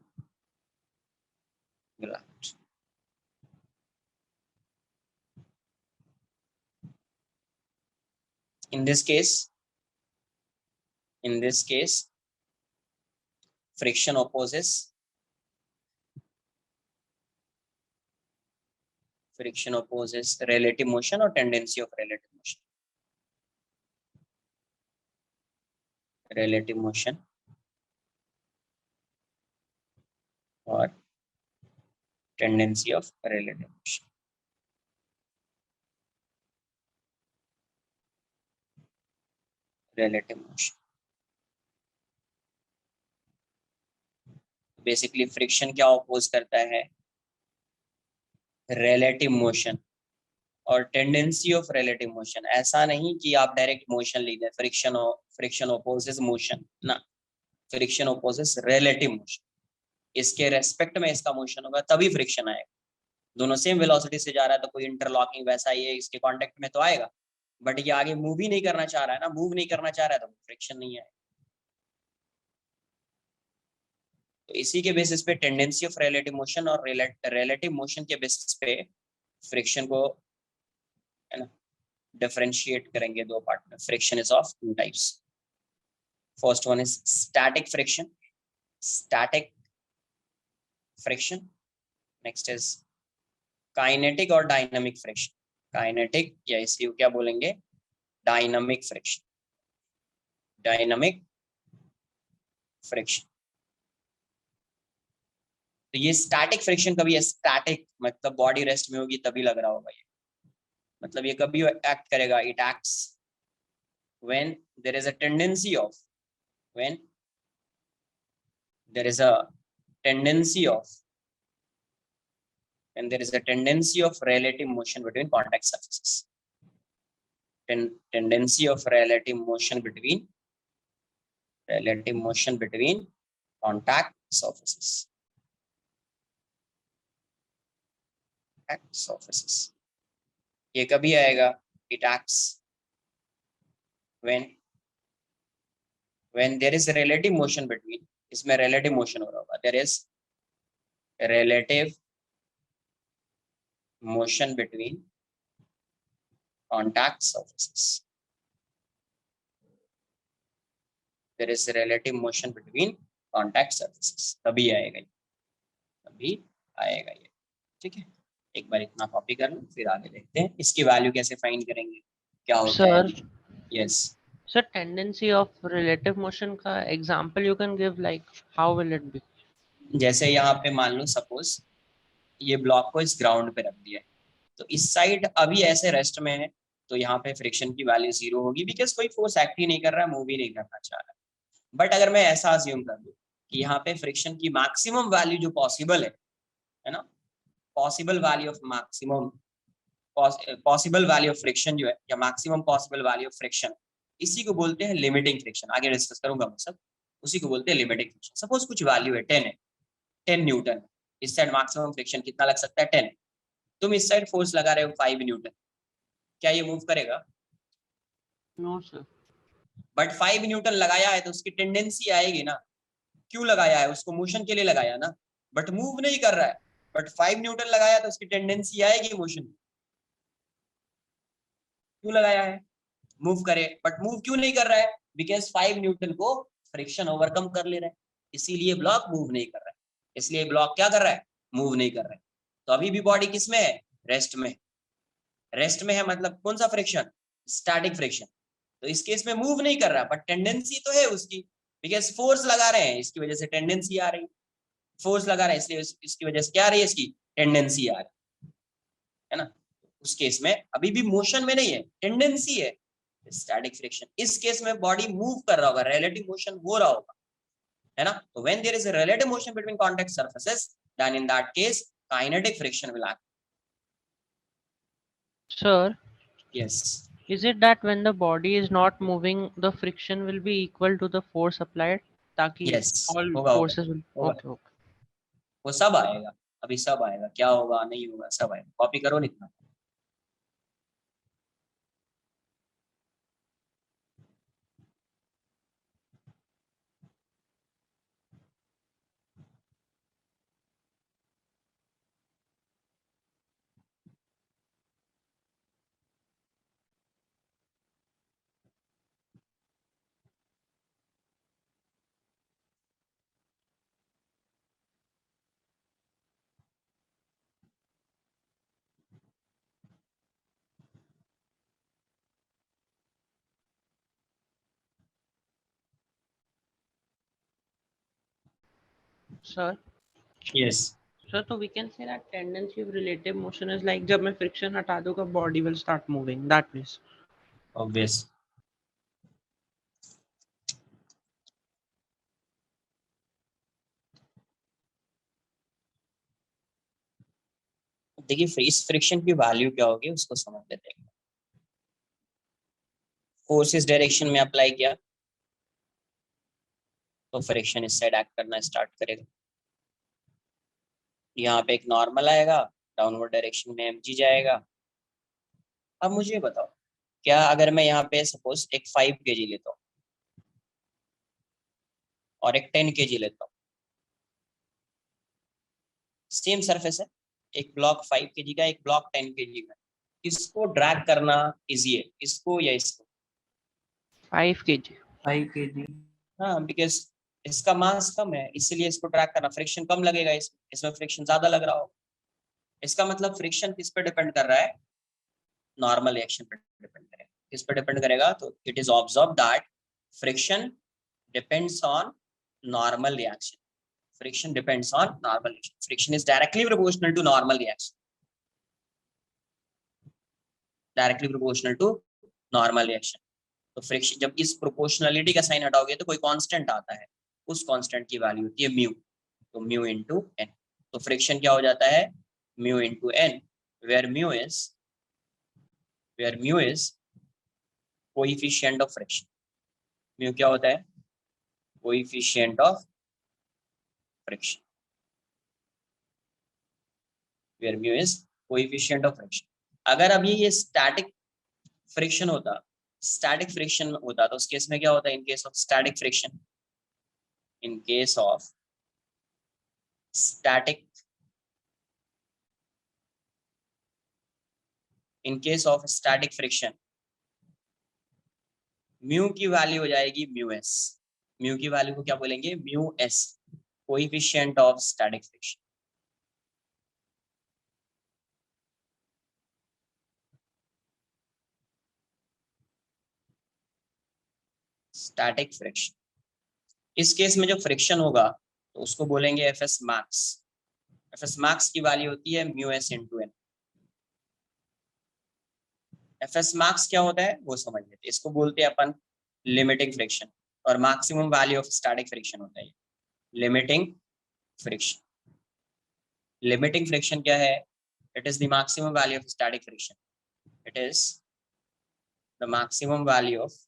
will act. In this case, friction opposes relative motion or tendency of relative motion, relative motion or tendency of relative motion, relative motion. Basically friction क्या oppose करता है, relative motion और tendency of relative motion. ऐसा नहीं कि आप direct motion लिख दें, फ्रिक्शन ओपोजेस मोशन ना, फ्रिक्शन ओपोजेस रिलेटिव मोशन, इसके रेस्पेक्ट में इसका मोशन होगा तभी फ्रिक्शन आएगा। दोनों सेम वेलोसिटी से जा रहा है तो कोई इंटरलॉकिंग वैसा ही है, इसके कांटेक्ट में तो आएगा, बट ये आगे मूव ही नहीं करना चाह रहा है ना, मूव नहीं करना चाह रहा है तो फ्रिक्शन नहीं आएगा। तो इसी के बेसिस पे टेंडेंसी ऑफ रिलेटिव मोशन और रिलेटिव मोशन के बेसिस पे फ्रिक्शन को, है ना, डिफरेंशिएट करेंगे दो पार्ट में। Friction is of two types, first one is static friction, static friction, next is kinetic और डायनामिक फ्रिक्शन, काइनेटिक या इसे क्या बोलेंगे, डायनामिक फ्रिक्शन, डायनामिक फ्रिक्शन। तो ये स्टैटिक फ्रिक्शन कभी है, स्टैटिक मतलब बॉडी रेस्ट में होगी तभी लग रहा होगा ये, मतलब ये कभी एक्ट करेगा, it acts when there is a tendency of, when there is a tendency of, when there is a tendency of relative motion between contact surfaces, tendency of relative motion between contact surfaces, ये कभी आएगा, it acts when when there is relative motion between, इसमें relative motion हो रहा होगा, there is relative motion between contact surfaces, there is relative motion between contact surfaces, तभी आएगा ये, तभी आएगा ये, ठीक है। एक बार इतना कॉपी कर लो, फिर आगे देखते हैं इसकी वैल्यू कैसे फाइंड करेंगे, क्या होता है। Sir, yes sir, tendency of relative motion का example you can give, like how will it be? जैसे यहाँ पे मान लो सपोज ये ब्लॉक को इस ग्राउंड पे रख दिया है, तो इस साइड अभी ऐसे रेस्ट में है, तो यहाँ पे फ्रिक्शन की वैल्यू 0 होगी, बिकॉज कोई फोर्स एक्ट ही नहीं कर रहा है, मूव ही नहीं करना चाह रहा है। बट अगर मैं ऐसा अज्यूम कर दूं कि यहाँ पे फ्रिक्शन की मैक्सिमम वैल्यू जो पॉसिबल है ना, possible value of maximum, possible value of friction जो है, या maximum possible value of friction, इसी को बोलते हैं लिमिटिंग फ्रिक्शन। आगे डिस्कस करूंगा मैं सब, उसी को बोलते हैं लिमिटिंग फ्रिक्शन। सपोज कुछ वैल्यू है 10 है, 10 न्यूटन, इस साइड मैक्सिमम फ्रिक्शन कितना लग सकता है 10, तुम इस साइड फोर्स लगा रहे हो 5 न्यूटन, क्या ये मूव करेगा? No, sir. बट 5 न्यूटन लगाया है तो उसकी टेंडेंसी आएगी ना, क्यों लगाया है? उसको मोशन के लिए लगाया ना, बट मूव नहीं कर रहा है, बट 5 न्यूटन लगाया तो उसकी टेंडेंसी आएगी मोशन, क्यों लगाया है? मूव करे, बट मूव क्यों नहीं कर रहा है? बिकॉज 5 न्यूटन को फ्रिक्शन ओवरकम कर ले रहा है, इसीलिए ब्लॉक मूव नहीं कर रहा है, इसलिए ब्लॉक क्या कर रहा है? मूव नहीं कर रहा है। तो अभी भी बॉडी किस में है? रेस्ट में, रेस्ट में है, मतलब कौन सा फ्रिक्शन? Static friction. तो इस केस में मूव नहीं कर रहा, बट टेंडेंसी तो है उसकी, बिकॉज फोर्स लगा रहे हैं, इसकी वजह से टेंडेंसी आ रही है, फोर्स लगा रहे हैं इसलिए इसकी वजह से क्या आ रही है? इसकी टेंडेंसी आ रही है ना। उस केस में अभी भी मोशन में नहीं है, टेंडेंसी है, स्टैटिक फ्रिक्शन। इस केस में बॉडी मूव कर रहा होगा, रिलेटिव मोशन हो रहा होगा, है ना। तो when there is a relative motion between contact surfaces, then in that case kinetic friction will act. Sir, yes is it that when the body is not moving, the friction will be equal to the force applied? ताकि yes, all होगा होगा forces will. होगा, Okay, okay. वो सब आएगा, अभी सब आएगा, क्या होगा नहीं होगा सब आएगा, कॉपी करो ना इतना। Sir, yes sir, so we can say that tendency of relative motion is like जब मैं friction हटा दूंगा body will start moving. That means. Obvious. देखिए इस फ्रिक्शन की वैल्यू क्या होगी उसको समझ लेते हैं। फोर्स इस डायरेक्शन में अप्लाई किया तो फ्रिक्शन इस साइड एक्ट करना स्टार्ट करेगा, यहाँ पे एक नॉर्मल आएगा, डाउनवर्ड डायरेक्शन में mg जाएगा। अब मुझे बताओ, क्या अगर मैं यहाँ पे सपोज एक 5 kg लेता हूँ और एक 10 kg लेता हूँ, सेम सरफेस है, एक ब्लॉक 5 kg का, एक ब्लॉक 10 kg का, किसको ड्रैग करना इजी है, इसको या इसको? 5 kg. 5 kg. हाँ, बिकॉज इसका मास कम है, इसीलिए इसको ट्रैक करना, फ्रिक्शन कम लगेगा, इसमें फ्रिक्शन ज्यादा लग रहा हो। इसका मतलब फ्रिक्शन किस पे डिपेंड कर रहा है? नॉर्मल रिएक्शन पे डिपेंड करेगा। किस पे डिपेंड करेगा? तो it is observe that friction depends on normal reaction, friction depends on normal reaction, friction is directly proportional to normal reaction, directly proportional to normal reaction. तो फ्रिक्शन, जब इस proportionality का साइन हटाओगे तो कोई कांस्टेंट आता है, उस कांस्टेंट की वैल्यू होती है म्यू, तो म्यू इनटू एन। तो फ्रिक्शन क्या हो जाता है? Mu into N, where mu is coefficient of friction. Mu क्या होता है? Coefficient of friction, where mu is coefficient of friction. अगर अभी ये स्टैटिक फ्रिक्शन होता स्टैटिक फ्रिक्शन होता तो उस केस में क्या होता है? In case of static friction, in case of static, in case of static friction mu की वैल्यू हो जाएगी म्यू एस। म्यू की वैल्यू को क्या बोलेंगे? Mu S, coefficient of static friction. Static friction, इस केस में जो फ्रिक्शन होगा तो उसको बोलेंगे F S max. F S max की वैल्यू होती है mu S into N. F S max क्या होता है वो समझ लेते हैं। इसको बोलते हैं अपन लिमिटिंग फ्रिक्शन, और maximum value of static friction होता है लिमिटिंग फ्रिक्शन। लिमिटिंग फ्रिक्शन क्या है? It is the maximum value of static friction, it is the maximum value of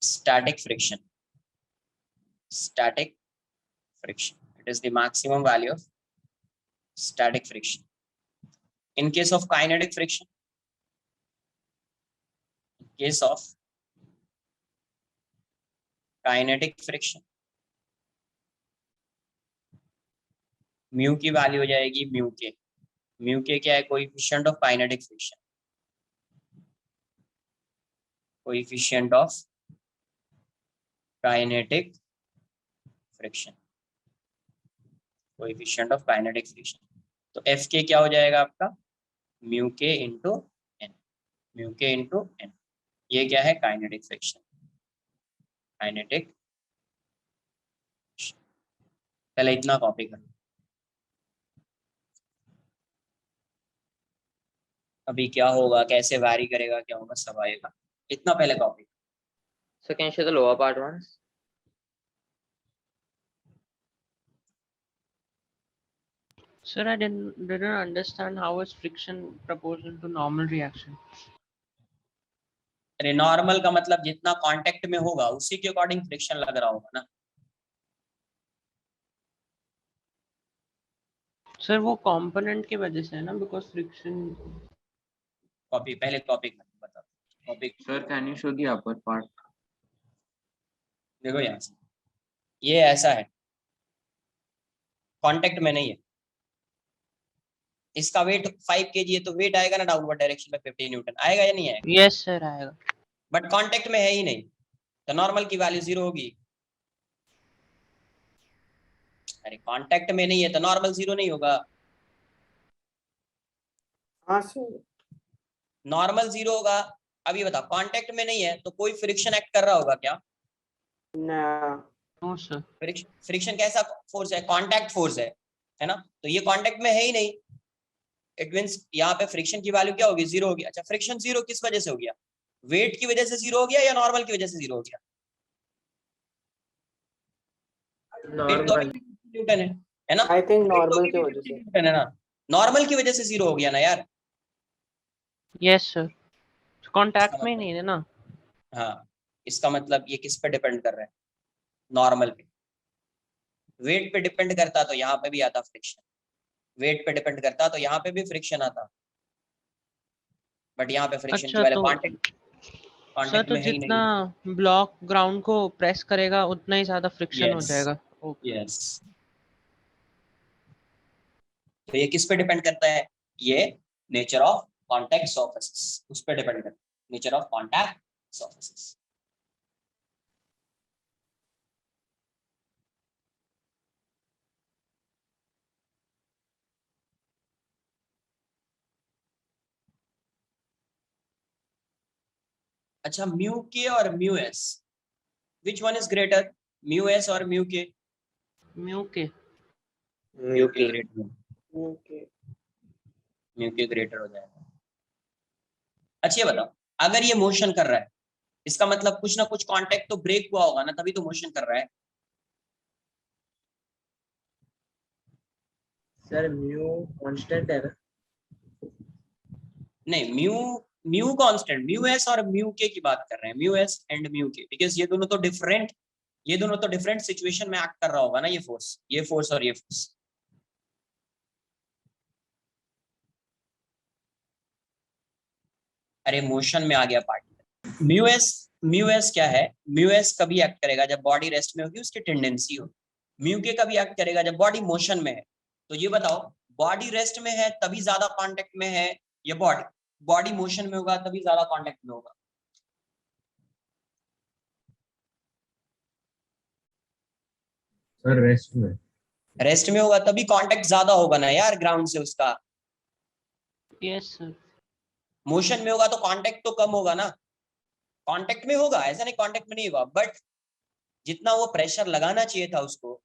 static friction. Static friction, it is the maximum value of static friction. In case of kinetic friction, in case of kinetic friction, mu की value हो जाएगी mu K. Mu के क्या है? Coefficient of kinetic friction, coefficient of kinetic friction, coefficient of kinetic friction. तो F के क्या हो जाएगा आपका? म्यू के इंटू एन, म्यू के इंटू एन। ये क्या है? Kinetic friction, kinetic. पहले इतना कॉपी कर, अभी क्या होगा, कैसे वैरी करेगा, क्या होगा, सब आएगा। इतना पहले copy. So can you show the lower part once? Sir, I didn't understand how is friction proportional to normal reaction. अरे नॉर्मल का मतलब जितना कांटेक्ट में होगा उसी के अकॉर्डिंग फ्रिक्शन लग रहा होगा ना। सर वो कंपोनेंट की वजह से है ना, बिकॉज फ्रिक्शन। कॉपी पहले कॉपी कर, बता copy. Sir, can you show the upper part? देखो यहाँ से ये ऐसा है, कांटेक्ट में नहीं है। इसका वेट 5 kg है तो वेट आएगा ना डाउनवर्ड डायरेक्शन में 50 न्यूटन, आएगा या नहीं आएगा? यस सर आएगा। बट कांटेक्ट में है ही नहीं तो नॉर्मल की वैल्यू 0 होगी। अरे कांटेक्ट में नहीं है तो नॉर्मल 0 नहीं होगा। हाँ सर। नॉर्मल 0 होगा। अभी बताओ कांटेक्ट में नहीं है तो कोई फ्रिक्शन एक्ट कर रहा होगा क्या? ना। No sir. फ्रिक्शन कैसा फोर्स है? कांटेक्ट फोर्स है ना। तो ये कांटेक्ट में है ही नहीं, इट मींस यहाँ पे फ्रिक्शन की वैल्यू क्या होगी? 0 होगी। अच्छा फ्रिक्शन 0 किस वजह से हो गया? वेट की वजह से 0 हो गया या नॉर्मल की वजह से 0 हो गया? वेट तो न्यूटन है ना। आई थिंक नॉर्मल की वजह से न्यूटन है ना, नॉर्मल की वजह से 0 हो गया ना यार। यस सर, कांटेक्ट में नहीं है ना। हाँ, इसका मतलब ये किस पे डिपेंड कर रहा है? नॉर्मल पे। वेट पे डिपेंड करता तो यहाँ पे भी आता फ्रिक्शन, वेट पे डिपेंड करता तो यहाँ पे भी फ्रिक्शन आता, बट यहाँ पे फ्रिक्शन की अच्छा वैल्यू तो कांटेक्ट तो में है ही जितना नहीं। ब्लॉक ग्राउंड को प्रेस करेगा उतना ही ज्यादा फ्रिक्शन हो Yes. जाएगा। यस, तो ये किस पे डिपेंड करता है? ये नेचर ऑफ कांटेक्ट सरफेसेस, उस पे डिपेंड करता है, नेचर ऑफ कांटेक्ट सरफेसेस। अच्छा म्यू के और mu S, which one is greater, mu S और mu K? Mu K. Mu के ग्रेटर, ओके। म्यू के ग्रेटर हो जाएगा। अच्छा ये बताओ, अगर ये मोशन कर रहा है इसका मतलब कुछ ना कुछ कांटेक्ट तो ब्रेक हुआ होगा ना, तभी तो मोशन कर रहा है। सर म्यू कांस्टेंट है ना? नहीं, म्यू कांस्टेंट, म्यू एस और म्यू के की बात कर रहे हैं, म्यू एस एंड म्यू के, बिकॉज ये दोनों तो डिफरेंट सिचुएशन में एक्ट कर रहा होगा ना, ये फोर्स और ये फोर्स। अरे मोशन में आ गया पार्टिकल। म्यू एस क्या है? म्यू एस कभी एक्ट करेगा जब बॉडी रेस्ट में होगी, उसकी टेंडेंसी हो। म्यू के कभी एक्ट करेगा जब बॉडी मोशन में है। तो ये बताओ, बॉडी रेस्ट में है तभी ज्यादा कांटेक्ट में है, या बॉडी मोशन में होगा तभी ज्यादा कांटेक्ट में होगा? सर रेस्ट में। रेस्ट में होगा तभी कांटेक्ट ज्यादा होगा ना यार ग्राउंड से उसका। Yes sir. मोशन में होगा तो कांटेक्ट तो कम होगा ना। कांटेक्ट में होगा, ऐसा नहीं कांटेक्ट में नहीं होगा, बट जितना वो प्रेशर लगाना चाहिए था उसको,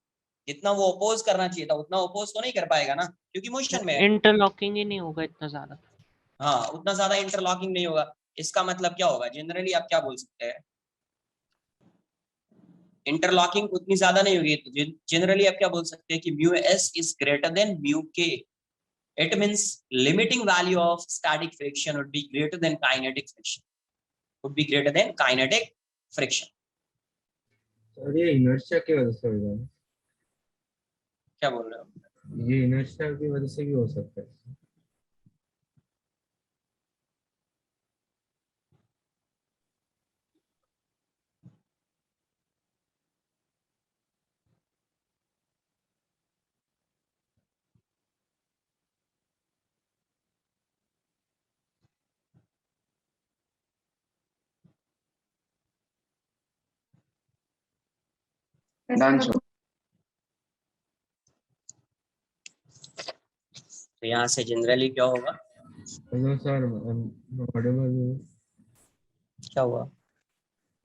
जितना वो अपोज करना चाहिए था, उतना अपोज तो नहीं कर पाएगा ना, क्योंकि मोशन में है। इंटरलॉकिंग ही नहीं होगा इतना ज्यादा। हाँ, उतना ज्यादा इंटरलॉकिंग नहीं होगा। इसका मतलब क्या होगा? जनरली आप क्या बोल सकते हैं? इंटरलॉकिंग उतनी ज्यादा नहीं होगी, तो जनरली आप क्या बोल सकते हैं कि mu S is greater than mu K. It means limiting value of static friction would be greater than kinetic friction, would be greater than kinetic friction. Sir ये इनर्शिया की वजह से होगा। क्या बोल रहे हो? ये इनर्शिया की वजह से भी हो सकता है। Done, sir. तो यहाँ से जनरली क्या होगा? Hello sir, Audible? क्या हुआ?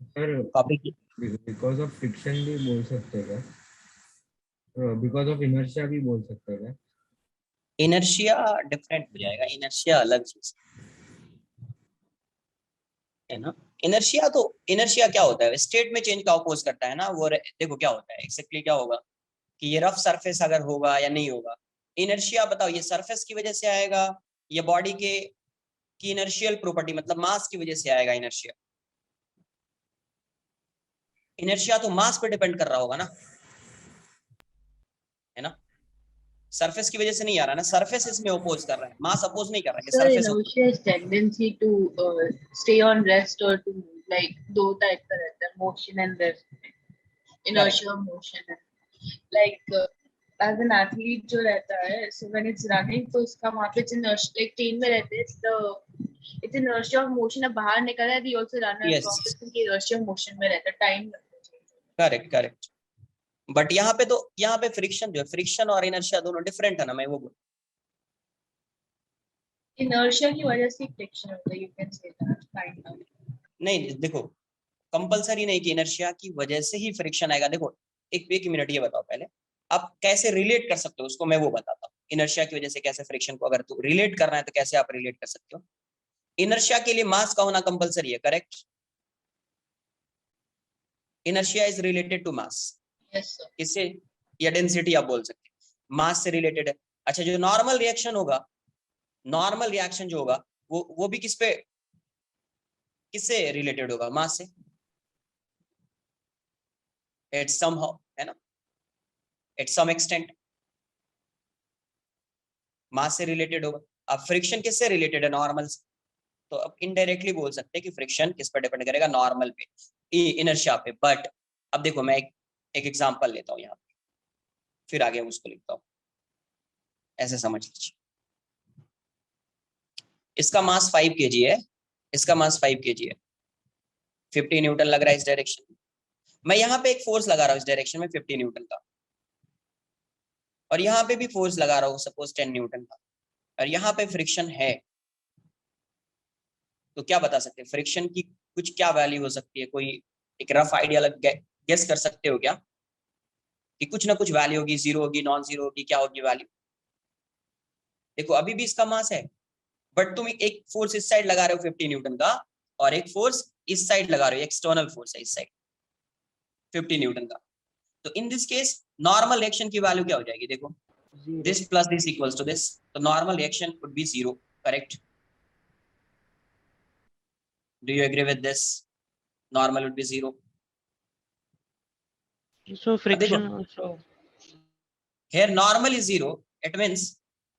सर कॉपी की? बिकॉज ऑफ फ्रिक्शन भी बोल सकते हैं क्या? बिकॉज ऑफ इनर्शिया भी बोल सकते हैं क्या? इनर्शिया डिफरेंट हो जाएगा, इनर्शिया अलग चीज है ना। इनर्शिया क्या होता है? स्टेट में चेंज का अपोज करता है ना वो। देखो क्या होता है एक्जेक्टली, क्या होगा कि ये रफ सरफेस अगर होगा या नहीं होगा। इनर्शिया बताओ, ये सरफेस की वजह से आएगा या बॉडी के की इनर्शियल प्रॉपर्टी मतलब मास की वजह से आएगा? इनर्शिया तो मास पे डिपेंड कर रहा होगा ना, है ना। सरफेस की वजह से नहीं आ रहा ना, सरफेस इसमें अपोज कर रहा है, मास अपोज नहीं कर रहा है, Sir, surface. inertia's tendency to stay on rest or to move, like दो type का रहता है, motion and rest. Inertia और motion है. Like as an athlete जो रहता है, so when it's running तो उसका वहाँ पे inertia, like train में रहते हैं, it's inertia of motion. अब बाहर निकल रहा है, the also runner Yes. process की inertia of motion में रहता है, time लगता है. करेक्ट। बट यहाँ पे फ्रिक्शन जो है, फ्रिक्शन और इनर्शिया दोनों डिफरेंट है ना, मैं वो बोल। Inertia की वजह से friction होता है, you can say that kind of. नहीं देखो, कंपलसरी नहीं कि इनर्शिया की वजह से ही फ्रिक्शन आएगा। देखो एक मिनट, ये बताओ पहले आप कैसे रिलेट कर सकते हो उसको, मैं वो बताता हूँ। इनर्शिया की वजह से कैसे फ्रिक्शन को अगर तो रिलेट करना है तो कैसे आप रिलेट कर सकते हो? इनर्शिया के लिए मास का होना कंपलसरी है, correct? Inertia is related to mass. Yes, sir. किससे? या डेंसिटी आप बोल सकते हैं, मास से रिलेटेड है। अच्छा, जो नॉर्मल रिएक्शन होगा, नॉर्मल रिएक्शन जो होगा वो भी किससे रिलेटेड होगा? मास से। इट्स समहाउ, है ना, इट्स सम एक्सटेंट मास से रिलेटेड होगा। अब फ्रिक्शन किससे रिलेटेड है? नॉर्मल से। तो अब इनडायरेक्टली बोल सकते हैं कि फ्रिक्शन किस पर डिपेंड करेगा? नॉर्मल पे, इनर्शिया पे। बट अब देखो, मैं एक एग्जांपल लेता हूँ यहाँ पे, फिर आगे उसको लिखता हूँ, ऐसे समझ लीजिए। इसका मास 5 kg है, इसका मास 5 kg है, 50 न्यूटन लग रहा है इस डायरेक्शन में। मैं यहाँ पे एक फोर्स लगा रहा हूँ इस डायरेक्शन में 50 न्यूटन का, और यहाँ पे भी फोर्स लगा रहा हूँ सपोज 10 न्यूटन का, और यहाँ पे फ्रिक्शन है। तो क्या बता सकते हैं फ्रिक्शन की कुछ क्या वैल्यू हो सकती है? कोई एक रफ आइडिया गेस कर सकते हो क्या कि कुछ ना कुछ वैल्यू होगी, जीरो होगी, नॉन जीरो होगी, क्या होगी वैल्यू? देखो अभी भी इसका मास है, बट तुम एक फोर्स इस साइड लगा रहे हो 50 न्यूटन का, और एक फोर्स इस साइड लगा रहे हो, एक्सटर्नल फोर्स है इस साइड 50 न्यूटन का। तो in this case normal reaction की वैल्यू क्या हो जाएगी? देखो, this plus this equals to this, तो normal reaction would be 0, correct? Do you agree with this? Normal would be 0। So friction also. here normal is 0, it means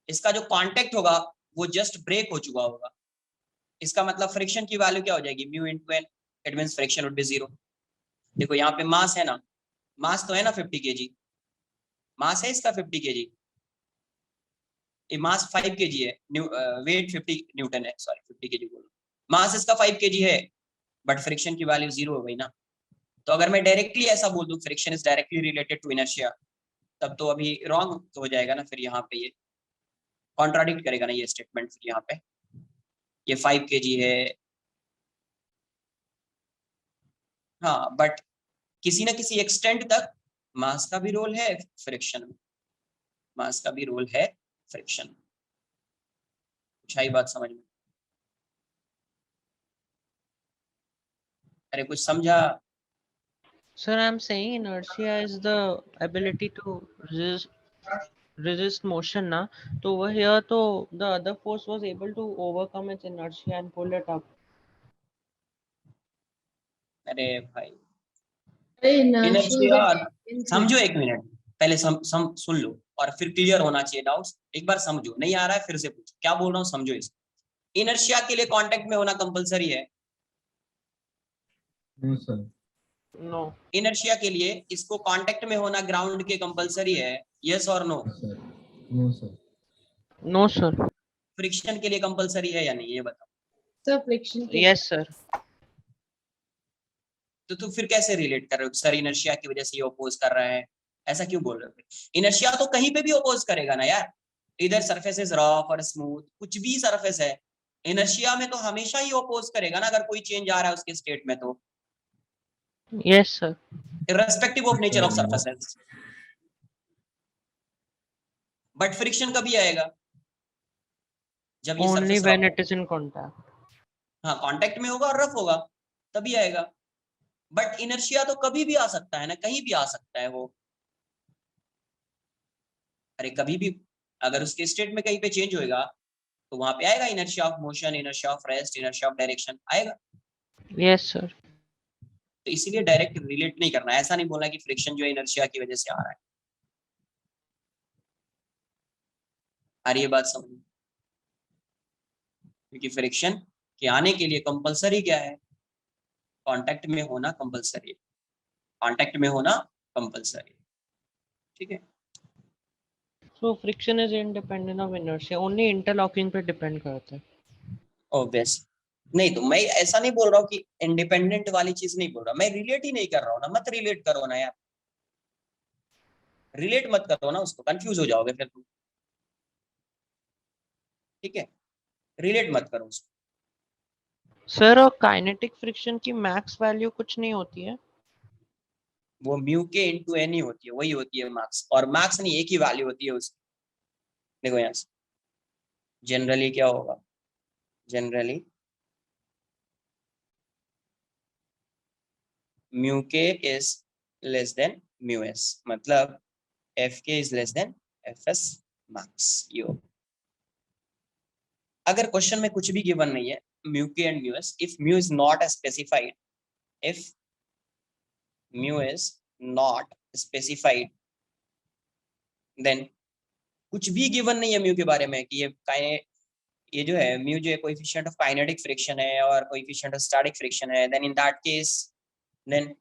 इसका जो contact होगा वो जस्ट ब्रेक हो चुका होगा, इसका मतलब फ्रिक्शन की वैल्यू क्या हो जाएगी, mu into N, it means friction would be 0। देखो यहाँ पे मास है ना, मास तो है ना 50 kg, मास है इसका 50 kg, ये मास 5 kg है, वेट 50 न्यूटन है, सॉरी 50 kg बोल, मास इसका 5 kg है, बट फ्रिक्शन की वैल्यू 0 हो गई ना। तो अगर मैं डायरेक्टली ऐसा बोल दूं friction is directly related to inertia, तब तो अभी रॉन्ग तो हो जाएगा ना, फिर यहाँ पे ये कॉन्ट्राडिक्ट करेगा ना ये स्टेटमेंट। फिर यहाँ पे ये 5 kg है, हाँ, बट किसी ना किसी एक्सटेंट तक मास का भी रोल है फ्रिक्शन में, मास का भी रोल है फ्रिक्शन में। कुछ आई बात समझ में? अरे कुछ समझा? Sir, I'm saying inertia is the ability to resist motion ना, तो वो here तो the other force was able to overcome its inertia and pull it up. अरे भाई Inertia इनर्शिया, is समझो एक मिनट, पहले सुन लो और फिर क्लियर होना चाहिए डाउट्स। एक बार समझो, नहीं आ रहा है फिर से पूछो, क्या बोल रहा हूँ समझो इसको। इनर्शिया के लिए कांटेक्ट में होना कंपलसरी है? No sir. No. इनर्शिया के लिए इसको कांटेक्ट में होना ग्राउंड के कंपलसरी है, यस और no? Sir no sir. No, sir. Friction के लिए कंपलसरी है या नहीं, ये बताओ। the friction. Yes, sir. तो तू फिर कैसे रिलेट कर रहे हो, सर इनर्शिया की वजह से ये अपोज कर रहा है, ऐसा क्यों बोल रहे हो? इनर्शिया तो कहीं पे भी अपोज करेगा ना यार, इधर सरफेस इज रफ और स्मूथ, कुछ भी सरफेस है, इनर्शिया में तो हमेशा ही अपोज करेगा ना, अगर कोई चेंज आ रहा है उसके स्टेट में तो, Yes, sir. irrespective of nature of surfaces। But friction कभी आएगा, जब ये Only surface when it is in contact. हाँ कांटेक्ट में होगा और रफ होगा तभी आएगा। बट इनर्शिया तो कभी भी आ सकता है ना, कहीं भी आ सकता है वो। अरे कभी भी अगर उसके स्टेट में कहीं पे चेंज होएगा तो वहां पे आएगा inertia of motion, inertia of rest, inertia of direction आएगा। Yes, sir. तो इसीलिए डायरेक्ट रिलेट नहीं करना, ऐसा नहीं बोलना कि फ्रिक्शन जो है इनर्शिया की वजह से आ रहा है। आ रही है बात समझ में? क्योंकि फ्रिक्शन के आने के लिए कंपलसरी क्या है, कांटेक्ट में होना कंपलसरी है, कांटेक्ट में होना कंपलसरी, ठीक है। So friction is independent of inertia. Only interlocking पे depend करता है. ऑब्वियस नहीं, तो मैं ऐसा नहीं बोल रहा हूँ कि इंडिपेंडेंट वाली चीज नहीं बोल रहा, मैं रिलेट ही नहीं कर रहा हूँ ना, मत रिलेट करो ना यार, रिलेट मत करो ना उसको, कंफ्यूज हो जाओगे फिर तुम, ठीक है, रिलेट मत करो उसको। Sir, और kinetic friction की max value कुछ नहीं होती है? वो म्यू के इंटू एन ही होती है, वही होती है मार्क्स, और मार्क्स नहीं एक ही वैल्यू होती है उसकी। देखो यहाँ से जनरली क्या होगा, generally mu K is less than mu S, मतलब F K is less than F S max. यो अगर क्वेश्चन में कुछ भी गिवन नहीं है mu K and mu S, if mu is not specified, if mu is not specified, then कुछ भी गिवन नहीं है म्यू के बारे में कि ये जो है म्यू जो है कोएफिशिएंट ऑफ काइनेटिक फ्रिक्शन है और कोएफिशिएंट ऑफ स्टैटिक फ्रिक्शन है, then in that case then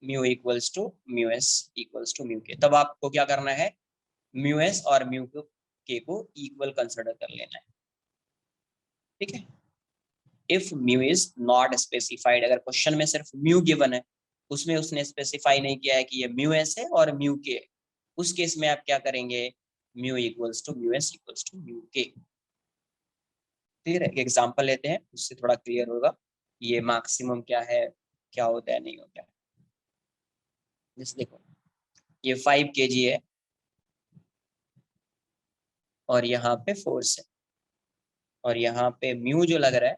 mu equals to mu S equals to mu K. तब आपको क्या करना है, म्यू एस और म्यू के को इक्वल कंसिडर कर लेना है, ठीक है। If mu is not specified, अगर क्वेश्चन में सिर्फ म्यू गिवन है, उसमें उसने स्पेसिफाई नहीं किया है कि ये म्यू एस है और म्यू के, उस केस में आप क्या करेंगे, mu equals to mu S equals to mu K. Clear है? एक एग्जांपल लेते हैं, उससे थोड़ा क्लियर होगा ये मैक्सिमम क्या है, क्या होता है, नहीं होता है। जैसे देखो ये 5 kg है और यहाँ पे फोर्स है, और यहाँ पे म्यू जो लग रहा है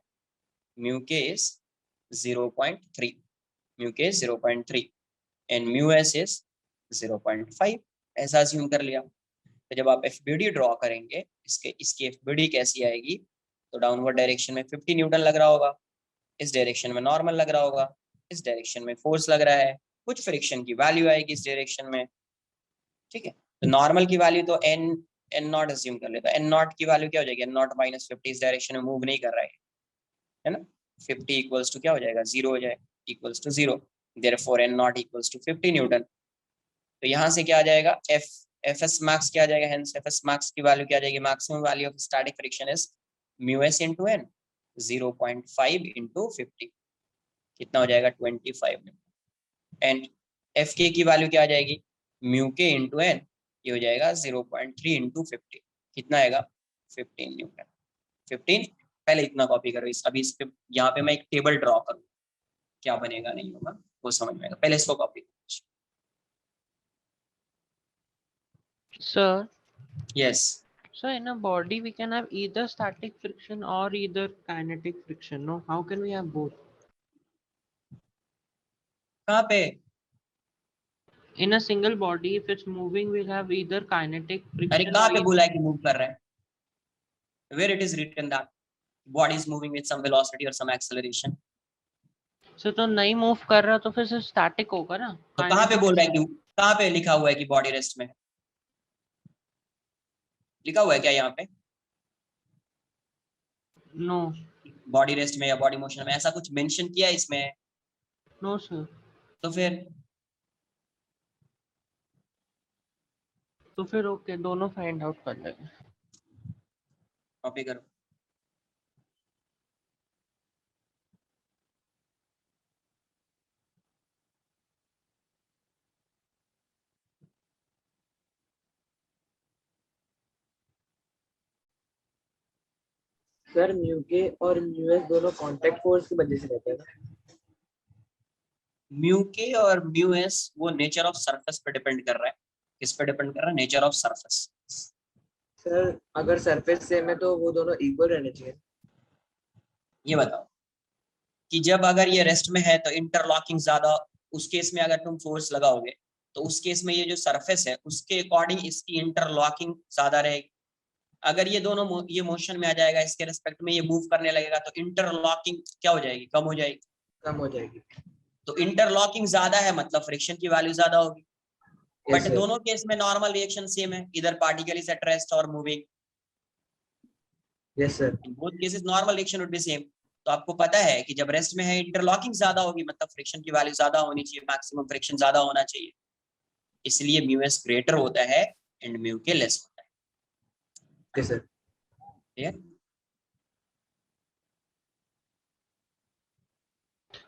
म्यू के इज 0.3, म्यू के 0.3 एंड म्यू एस इज 0.5, ऐसा अज्यूम कर लिया। तो जब आप एफबीडी ड्रॉ करेंगे, इसकी एफबीडी कैसी आएगी, तो डाउनवर्ड डायरेक्शन में 50 न्यूटन लग रहा होगा, इस डायरेक्शन में नॉर्मल लग रहा होगा, इस डायरेक्शन में फोर्स लग रहा है, कुछ फ्रिक्शन की वैल्यू आएगी इस डायरेक्शन में, ठीक है। तो नॉर्मल की वैल्यू तो एन नॉट अज्यूम कर लेता, एन नॉट की वैल्यू क्या हो जाएगी, एन नॉट -50 इस डायरेक्शन में मूव नहीं कर रहा है, है ना, 50 इक्वल्स टू क्या हो जाएगा, 0 हो जाएगा, equals to 0, therefore n not equals to 50 newton. तो यहाँ से क्या आ जाएगा, एफ एस मैक्स क्या आ जाएगा, हेंस एफ एस मैक्स की वैल्यू क्या आ जाएगी, maximum value of static friction is mu S into N, 0.5 into 50, कितना हो जाएगा 25 न्यूटन। एंड एफ के की वैल्यू क्या आ जाएगी, म्यू के इंटू एन, ये हो जाएगा 0.3 इंटू 50, कितना आएगा 15 न्यूटन। 15, पहले इतना कॉपी करो, इस अभी इस पे यहाँ पे मैं एक टेबल ड्रॉ करूँ, क्या बनेगा नहीं होगा वो समझ में आएगा, पहले इसको कॉपी करो। Sir, yes, so in a body we can have either static friction or either kinetic friction. No, how can we have both? कहाँ पे, In a single body, if it's moving, we'll have either kinetic अरे friction कहाँ or पे बोला है कि move कर रहा है, where it is written that body is moving with some velocity और सम एक्सेलरेशन, तो नहीं मूव कर रहा तो फिर सिर्फ स्टैटिक होगा ना। तो कहाँ पे बोल रहा है कि, कहाँ पे लिखा हुआ है कि बॉडी रेस्ट में है, लिखा हुआ है क्या यहाँ पे, नो बॉडी रेस्ट में या बॉडी मोशन में, ऐसा कुछ मेंशन किया है इसमें, नो सर, तो फिर ओके दोनों फाइंड आउट कर लेंगे। कॉपी करो। सर म्यू के और म्यू एस दोनों कांटेक्ट फोर्स की वजह से रहते हैं ना? म्यू के और म्यू एस वो नेचर ऑफ सरफेस पे डिपेंड कर रहा है, किस पे डिपेंड कर रहा है, नेचर ऑफ सरफेस। सर अगर सरफेस सेम है तो वो दोनों इक्वल रहने चाहिए। ये बताओ कि जब अगर ये रेस्ट में है तो इंटरलॉकिंग ज्यादा, उस केस में अगर तुम फोर्स लगाओगे तो उस केस में ये जो सरफेस है उसके अकॉर्डिंग इसकी इंटरलॉकिंग ज्यादा रहेगी। अगर ये दोनों ये मोशन में आ जाएगा, इसके रिस्पेक्ट में ये मूव करने लगेगा तो इंटरलॉकिंग क्या हो जाएगी, कम हो जाएगी। कम हो जाएगी। तो इंटरलॉकिंग ज्यादा है मतलब फ्रिक्शन की वैल्यू ज्यादा होगी। Yes, but sir. दोनों केस में नॉर्मल रिएक्शन सेम है, इधर पार्टिकल इज एट रेस्ट और moving, Yes, sir. In both cases normal reaction would B same. तो आपको पता है कि जब रेस्ट में है इंटरलॉकिंग ज्यादा होगी, मतलब फ्रिक्शन की वैल्यू ज्यादा होनी चाहिए, मैक्सिमम फ्रिक्शन ज्यादा होना चाहिए, इसलिए म्यू एस ग्रेटर होता है एंड म्यू के लेस होता है। Yes, sir. ठीक है,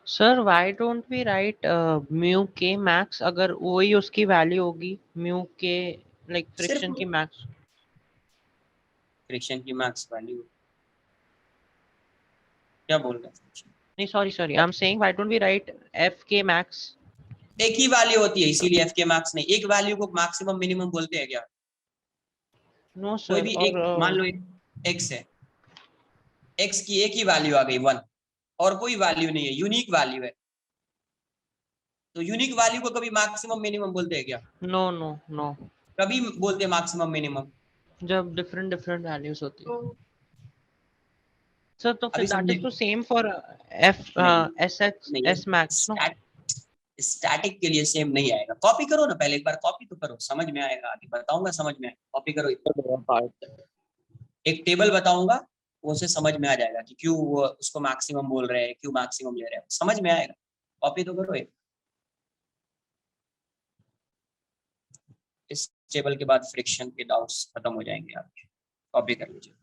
sir why don't we write mu K max, अगर वही उसकी वैल्यू होगी म्यू के लाइक फ्रिक्शन की मैक्स। फ्रिक्शन की मैक्स वैल्यू क्या बोल रहे हैं, नहीं sorry I am saying why don't we write F K max. एक ही वैल्यू होती है इसीलिए एफ के मैक्स नहीं, एक वैल्यू को मैक्सिमम मिनिमम बोलते हैं क्या, नो कोई सर, भी एक, मान और लो एक्स है, एक्स की एक ही वैल्यू आ गई 1 और कोई वैल्यू नहीं है, यूनिक वैल्यू है, तो यूनिक वैल्यू को कभी मैक्सिमम मिनिमम बोलते हैं क्या, नो नो नो, कभी बोलते हैं मैक्सिमम मिनिमम, जब डिफरेंट डिफरेंट वैल्यूज होती है सर तो फिर अभी दैट समझे इज तो सेम फॉर एफ नहीं, एस एक्स नहीं एस मैक्स नो। स्टैटिक के लिए सेम नहीं आएगा, कॉपी करो ना पहले, एक बार कॉपी तो करो, समझ में आएगा, आगे बताऊंगा समझ में आएगा, कॉपी करो, एक टेबल बताऊंगा वो से समझ में आ जाएगा कि क्यों वो उसको मैक्सिमम बोल रहे हैं, क्यों मैक्सिमम ले रहे हैं, समझ में आएगा, कॉपी तो करो एक। इस टेबल के बाद फ्रिक्शन के डाउट्स खत्म हो जाएंगे आपके, कॉपी कर लीजिए।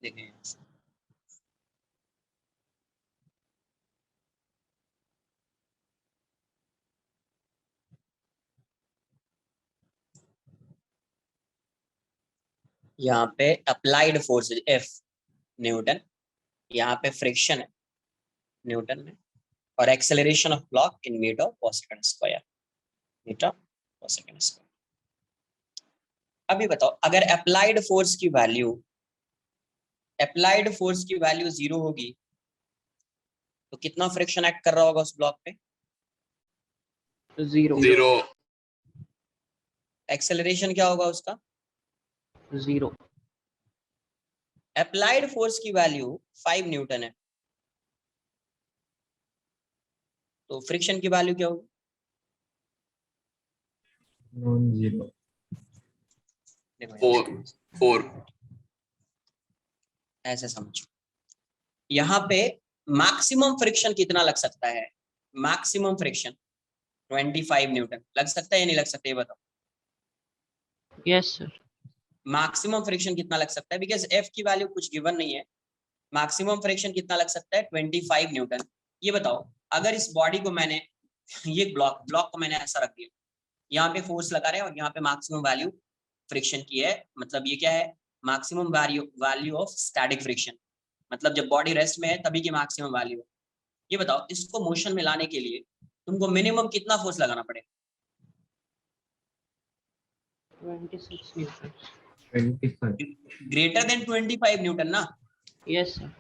देखें यहाँ पे अप्लाइड फोर्स F न्यूटन, यहाँ पे फ्रिक्शन है न्यूटन में, और acceleration of block in metre per second square, metre per second square. अभी बताओ अगर अप्लाइड फोर्स की वैल्यू 0 होगी तो कितना फ्रिक्शन एक्ट कर रहा होगा उस ब्लॉक पे? 0 0 एक्सेलरेशन क्या होगा उसका? 0 अप्लाइड फोर्स की वैल्यू 5 न्यूटन है, तो फ्रिक्शन की वैल्यू क्या होगी? Non zero. 4 ऐसे समझो, यहाँ पे मैक्सिमम फ्रिक्शन कितना लग सकता है? मैक्सिमम फ्रिक्शन 25 न्यूटन लग सकता है या नहीं लग सकता, ये बताओ। Yes sir. मैक्सिमम फ्रिक्शन कितना लग सकता है? बिकॉज एफ की वैल्यू कुछ गिवन नहीं है, मैक्सिमम फ्रिक्शन कितना लग सकता है? 25 न्यूटन। ये बताओ अगर इस बॉडी को मैंने ये ब्लॉक को मैंने ऐसा रख दिया, यहाँ पे फोर्स लगा रहे हैं और यहाँ पे मैक्सिमम वैल्यू फ्रिक्शन की है, मतलब ये क्या है? Maximum value of static friction, मतलब जब बॉडी रेस्ट में है तभी की मैक्सिमम वैल्यू है। ये बताओ इसको मोशन में लाने के लिए तुमको मिनिमम कितना फोर्स लगाना पड़ेगा? 26 न्यूटन। 25। ग्रेटर देन 25 न्यूटन ना? Yes sir.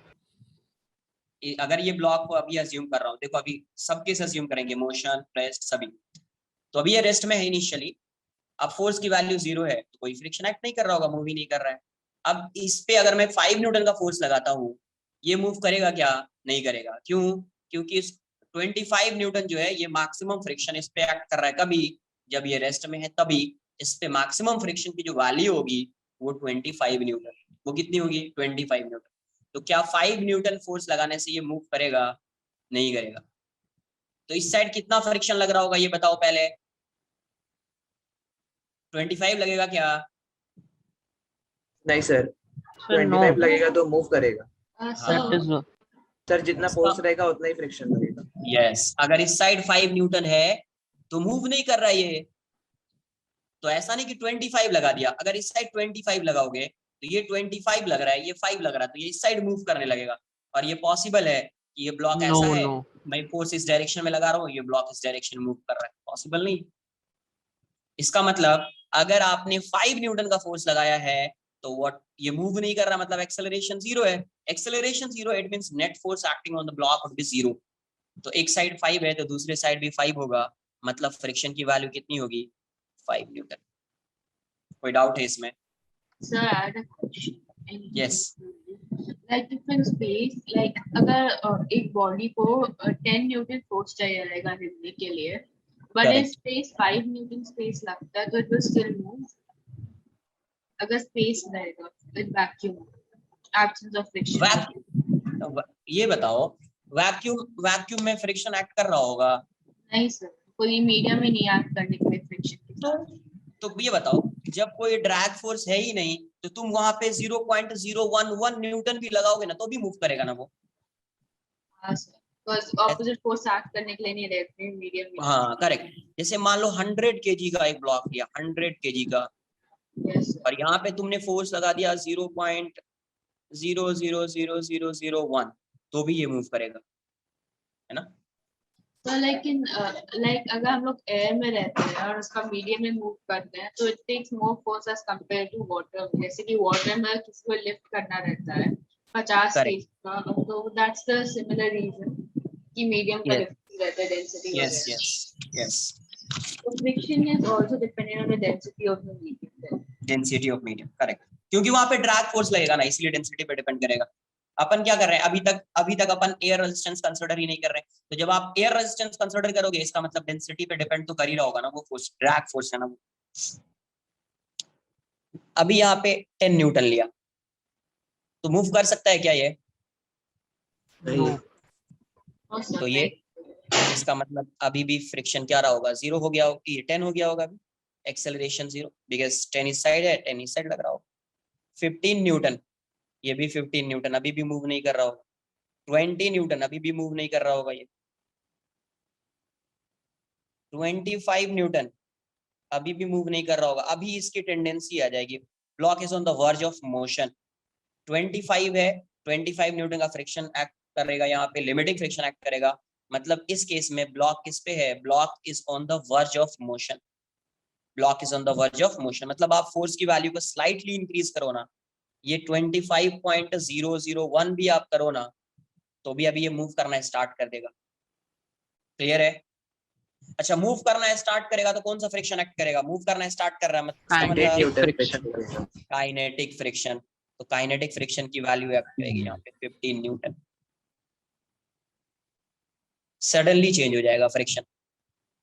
अगर ये ब्लॉक को अभी अज्यूम कर रहा हूँ, देखो अभी सब केस अज्यूम करेंगे, मोशन, रेस्ट सभी, तो अभी ये रेस्ट में है इनिशियली, अब फोर्स की वैल्यू 0 है तो कोई फ्रिक्शन एक्ट नहीं कर रहा होगा, मूव ही नहीं कर रहा है। अब इस पे अगर मैं 5 न्यूटन का फोर्स लगाता हूँ, ये मूव करेगा क्या? नहीं करेगा। क्यों? क्योंकि 25 न्यूटन जो है ये मैक्सिमम फ्रिक्शन इस पे एक्ट कर रहा है, कभी जब ये रेस्ट में है तभी इस पे मैक्सिमम फ्रिक्शन की जो वैल्यू होगी वो 25 न्यूटन, वो कितनी होगी? 25 न्यूटन। तो क्या 5 न्यूटन फोर्स लगाने से ये मूव करेगा? नहीं करेगा। तो इस साइड कितना फ्रिक्शन लग रहा होगा ये बताओ पहले? 25 लगेगा क्या? नहीं सर, सर नो, 25 लगेगा तो मूव करेगा दैट इज सर, जितना फोर्स रहेगा उतना ही फ्रिक्शन लगेगा। यस, अगर इस साइड 5 न्यूटन है तो मूव नहीं कर रहा है ये, तो ऐसा नहीं कि 25 लगा दिया, अगर इस साइड 25 लगाओगे तो ये 25 लग रहा है, ये 5 लग रहा है, तो ये इस साइड मूव करने लगेगा। और ये पॉसिबल है कि ये ब्लॉक नो ऐसा है, नो। मैं फोर्स इस डायरेक्शन में लगा रहा हूँ, ये ब्लॉक इस डायरेक्शन में मूव कर रहा है, पॉसिबल नहीं। इसका मतलब अगर आपने 5 न्यूटन का फोर्स लगाया है तो व्हाट, ये मूव नहीं कर रहा, मतलब एक्सेलरेशन 0 है। Acceleration 0, it means net force acting on the block would be 0। तो एक साइड 5 है तो दूसरे साइड भी 5 होगा, मतलब फ्रिक्शन की वैल्यू कितनी होगी? 5 न्यूटन। कोई डाउट है इसमें? Sir, I had a question. Yes. Like different space, like अगर एक बॉडी को 10 न्यूटन फोर्स चाहिए रहेगा हिलने के लिए, but Correct. इस स्पेस 5 न्यूटन स्पेस लगता है, तो it will still move अगर स्पेस रहेगा with vacuum, absence of friction. Vacuum, ये बताओ वैक्यूम में फ्रिक्शन एक्ट कर रहा होगा? नहीं सर, कोई मीडियम में नहीं एक्ट करने के लिए फ्रिक्शन के साथ। तो ये बताओ जब कोई ड्रैग फोर्स है ही नहीं तो तुम वहां पे 0.011 न्यूटन भी लगाओगे ना तो भी मूव करेगा ना वो? हाँ sir, because opposite force act करने के लिए नहीं रहते मीडियम में। हाँ करेक्ट। जैसे मान लो 100 kg का एक ब्लॉक लिया, 100 kg का, Yes sir. और यहाँ पे तुमने फोर्स लगा दिया 0.000001, तो भी ये मूव करेगा, है ना? So like in like अगर हम लोग एयर में रहते हैं और उसका मीडियम में मूव करते हैं तो it takes more force as compared to water. जैसे कि वाटर में किसी को लिफ्ट करना रहता है 50 Correct. kg का, तो that's the similar reason कि मीडियम का Yes. डिफरेंस रहता है डेंसिटी Yes, वगैरह। yes, yes. So friction is also dependent on the density of the medium then. Density of medium, correct, क्योंकि वहां पे ड्रैग फोर्स लगेगा ना, इसलिए डेंसिटी पे डिपेंड करेगा। अपन क्या कर रहे हैं अभी तक अपन एयर रेजिस्टेंस कंसीडर ही नहीं कर रहे, तो जब आप एयर रेजिस्टेंस कंसीडर करोगे इसका मतलब डेंसिटी पे डिपेंड तो कर ही रहा होगा ना वो फोर्स, ड्रैग फोर्स है ना वो। अभी यहाँ पे 10 न्यूटन लिया तो मूव कर सकता है क्या ये? नहीं, और तो ये इसका मतलब अभी भी फ्रिक्शन क्या रहा होगा? 0 हो गया होगा, ये 10 हो गया होगा अभी, एक्सेलरेशन 0, बिकॉज 10 इस साइड है, 10 इस साइड लग रहा होगा। 15 न्यूटन, ये भी 15 न्यूटन, अभी भी मूव नहीं कर रहा होगा। 20 न्यूटन, अभी भी मूव नहीं कर रहा होगा ये। 25 न्यूटन, अभी भी मूव नहीं कर रहा होगा। अभी इसकी टेंडेंसी आ जाएगी block is on the verge of motion. 25 है, 25 न्यूटन का फ्रिक्शन एक्ट करेगा, यहाँ पे लिमिटिंग फ्रिक्शन एक्ट करेगा, मतलब इस केस में ब्लॉक किस पे है, block is on the verge of motion. Block is on the verge of motion मतलब आप फोर्स की वैल्यू को स्लाइटली इंक्रीज करो ना, ये 25.001 भी आप करो ना, तो भी अभी ये मूव करना स्टार्ट कर देगा। क्लियर है? अच्छा, मूव करना स्टार्ट करेगा तो कौन सा फ्रिक्शन एक्ट करेगा? मूव करना स्टार्ट कर रहा है Kinetic मतलब friction. Kinetic friction. तो काइनेटिक फ्रिक्शन की वैल्यू एक्ट करेगी यहाँ पे 15 न्यूटन। सडनली चेंज हो जाएगा फ्रिक्शन।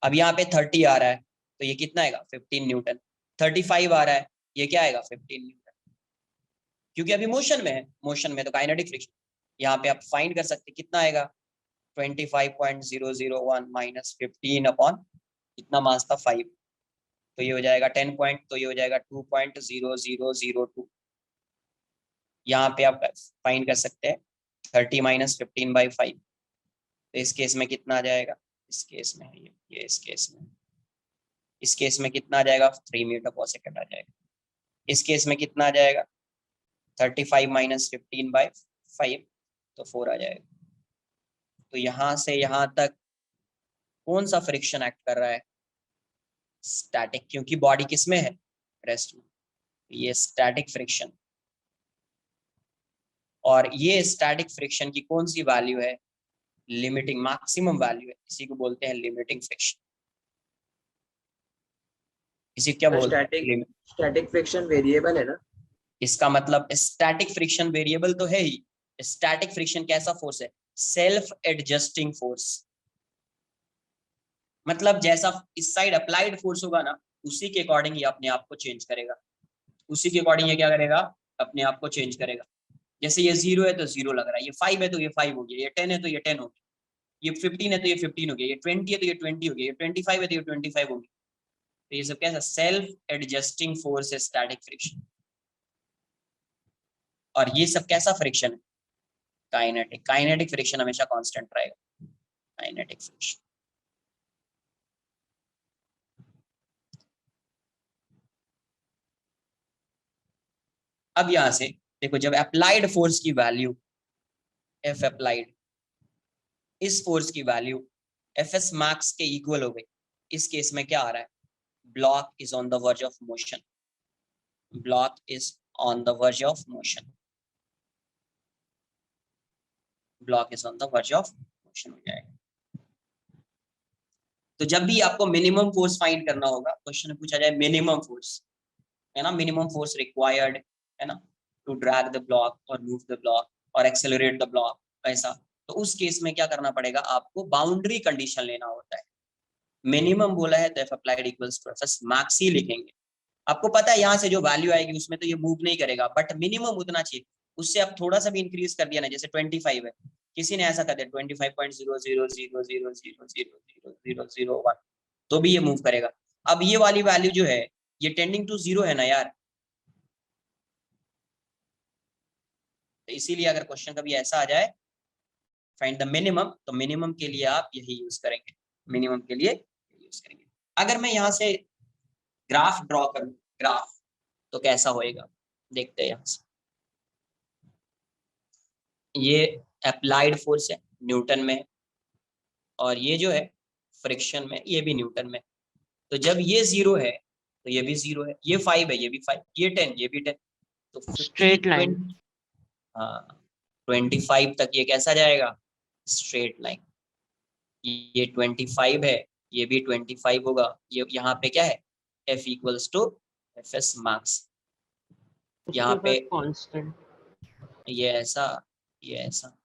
अब यहाँ पे 30 आ रहा है तो ये कितना आएगा? 15 न्यूटन। 35 आ रहा है, ये क्या आएगा? 15 न्यूटन, क्योंकि अभी मोशन में है। मोशन में तो काइनेटिक फ्रिक्शन यहाँ पे आप फाइंड कर सकते कितना आएगा, 25.001 माइनस 15 अपॉन कितना मास था 5, तो ये हो जाएगा 10 पॉइंट, तो ये हो जाएगा 2.0002। यहाँ पे आप फाइंड कर सकते हैं 30 माइनस 15/5, तो इस केस में कितना आ जाएगा? इस केस में ये इस केस में कितना आ जाएगा? 3 मीटर पर सेकंड आ जाएगा। इस केस में कितना आ जाएगा? 35 माइनस 15/5, तो 4 आ जाएगा। तो यहाँ से यहाँ तक कौन सा फ्रिक्शन एक्ट कर रहा है? स्टैटिक, क्योंकि बॉडी किस में है? रेस्ट में। ये स्टैटिक फ्रिक्शन, और ये स्टैटिक फ्रिक्शन की कौन सी वैल्यू है? लिमिटिंग, मैक्सिमम वैल्यू है। इसी को बोलते हैं लिमिटिंग फ्रिक्शन। इसी क्या बोलते हैं? स्टैटिक फ्रिक्शन वेरिएबल है ना? इसका मतलब स्टैटिक फ्रिक्शन वेरिएबल तो है ही। स्टैटिक फ्रिक्शन कैसा फोर्स है? Self adjusting force. मतलब जैसा इस साइड अप्लाइड फोर्स होगा ना, उसी के अकॉर्डिंग ये अपने आप को चेंज करेगा। उसी के अकॉर्डिंग ये क्या करेगा? अपने आप को चेंज करेगा। जैसे ये 0 है तो 0 लग रहा है, ये 5 है तो ये 5 हो गया, ये 10 है तो ये 10 हो गया, ये 15 है तो ये 15 हो गया, ये 20 है तो ये 20 हो गया, ये 25 है तो ये 25 हो गया। तो ये सब कैसा? सेल्फ एडजस्टिंग फोर्स है स्टैटिक फ्रिक्शन। और ये सब कैसा फ्रिक्शन है? काइनेटिक। काइनेटिक फ्रिक्शन हमेशा कांस्टेंट रहेगा। Kinetic friction. अब यहां से देखो, जब अप्लाइड फोर्स की वैल्यू एफ अप्लाइड, इस फोर्स की वैल्यू एफ एस मैक्स के इक्वल हो गई, इस केस में क्या आ रहा है? Block is on the verge of motion. Block is on the verge of motion. Block is on the verge of motion हो जाएगा। तो जब भी आपको मिनिमम फोर्स फाइंड करना होगा, क्वेश्चन में पूछा जाए मिनिमम फोर्स, है ना, मिनिमम फोर्स रिक्वायर्ड, है ना, टू ड्रैग द ब्लॉक और मूव द ब्लॉक और एक्सेलरेट द ब्लॉक, ऐसा, तो उस केस में क्या करना पड़ेगा? आपको बाउंड्री कंडीशन लेना होता है। मिनिमम बोला है तो F applied equals to F S max ही लिखेंगे। आपको पता है यहाँ से जो वैल्यू आएगी उसमें तो ये मूव नहीं करेगा, बट मिनिमम उतना चाहिए। उससे आप थोड़ा सा भी इंक्रीज कर दिया ना, जैसे 25 है, किसी ने ऐसा कर दिया 25.00000000001, तो भी ये मूव करेगा। अब ये वाली वैल्यू जो है ये टेंडिंग टू 0 है ना यार, तो इसीलिए अगर क्वेश्चन कभी ऐसा आ जाए फाइंड द मिनिमम, तो मिनिमम के लिए आप यही यूज करेंगे। मिनिमम के लिए यूज करेंगे। अगर मैं यहाँ से ग्राफ ड्रॉ करूं, ग्राफ, तो कैसा होएगा देखते हैं। यहाँ से ये अप्लाइड फोर्स है न्यूटन में, और ये जो है फ्रिक्शन में, ये भी न्यूटन में। तो जब ये 0 है तो ये भी 0 है, ये 5 है, ये भी 5, ये 10, ये भी 10, तो Straight line. हाँ 25 तक ये कैसा जाएगा? Straight line. ये 25 है, ये भी 25 होगा। ये यहाँ पे क्या है? F equals to F S max. यहाँ पे कांस्टेंट, ये ऐसा, ये ऐसा,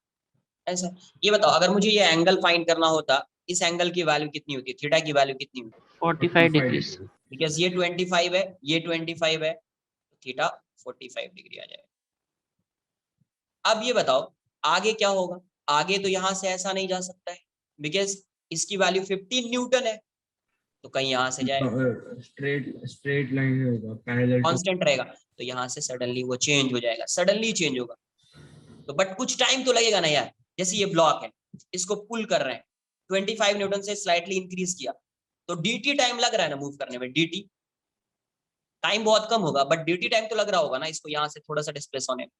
ऐसा। ये बताओ, अगर मुझे ये एंगल फाइंड करना होता, इस एंगल की वैल्यू कितनी होती है? थीटा की वैल्यू कितनी होती है? 45 डिग्रीज। बिकॉज ये 25 है, ये 25 है, तो थीटा 45 डिग्री आ जाएगा। अब ये बताओ आगे क्या होगा? आगे तो यहाँ से ऐसा नहीं जा सकता है, बिकॉज इसकी वैल्यू 15 न्यूटन है, तो कहीं यहाँ से जाएगा, स्ट्रेट लाइन होगा, पैरेलल कांस्टेंट रहेगा, तो यहाँ से सडनली वो चेंज हो जाएगा, सडनली चेंज होगा। तो बट कुछ टाइम तो लगेगा ना यार। जैसे ये ब्लॉक है, इसको पुल कर रहे हैं, 25 न्यूटन से स्लाइटली इंक्रीज किया, तो dt टाइम लग रहा है ना मूव करने में, dt टाइम बहुत कम होगा बट dt टाइम तो लग रहा होगा ना इसको यहाँ से थोड़ा सा डिस्प्लेस होने में,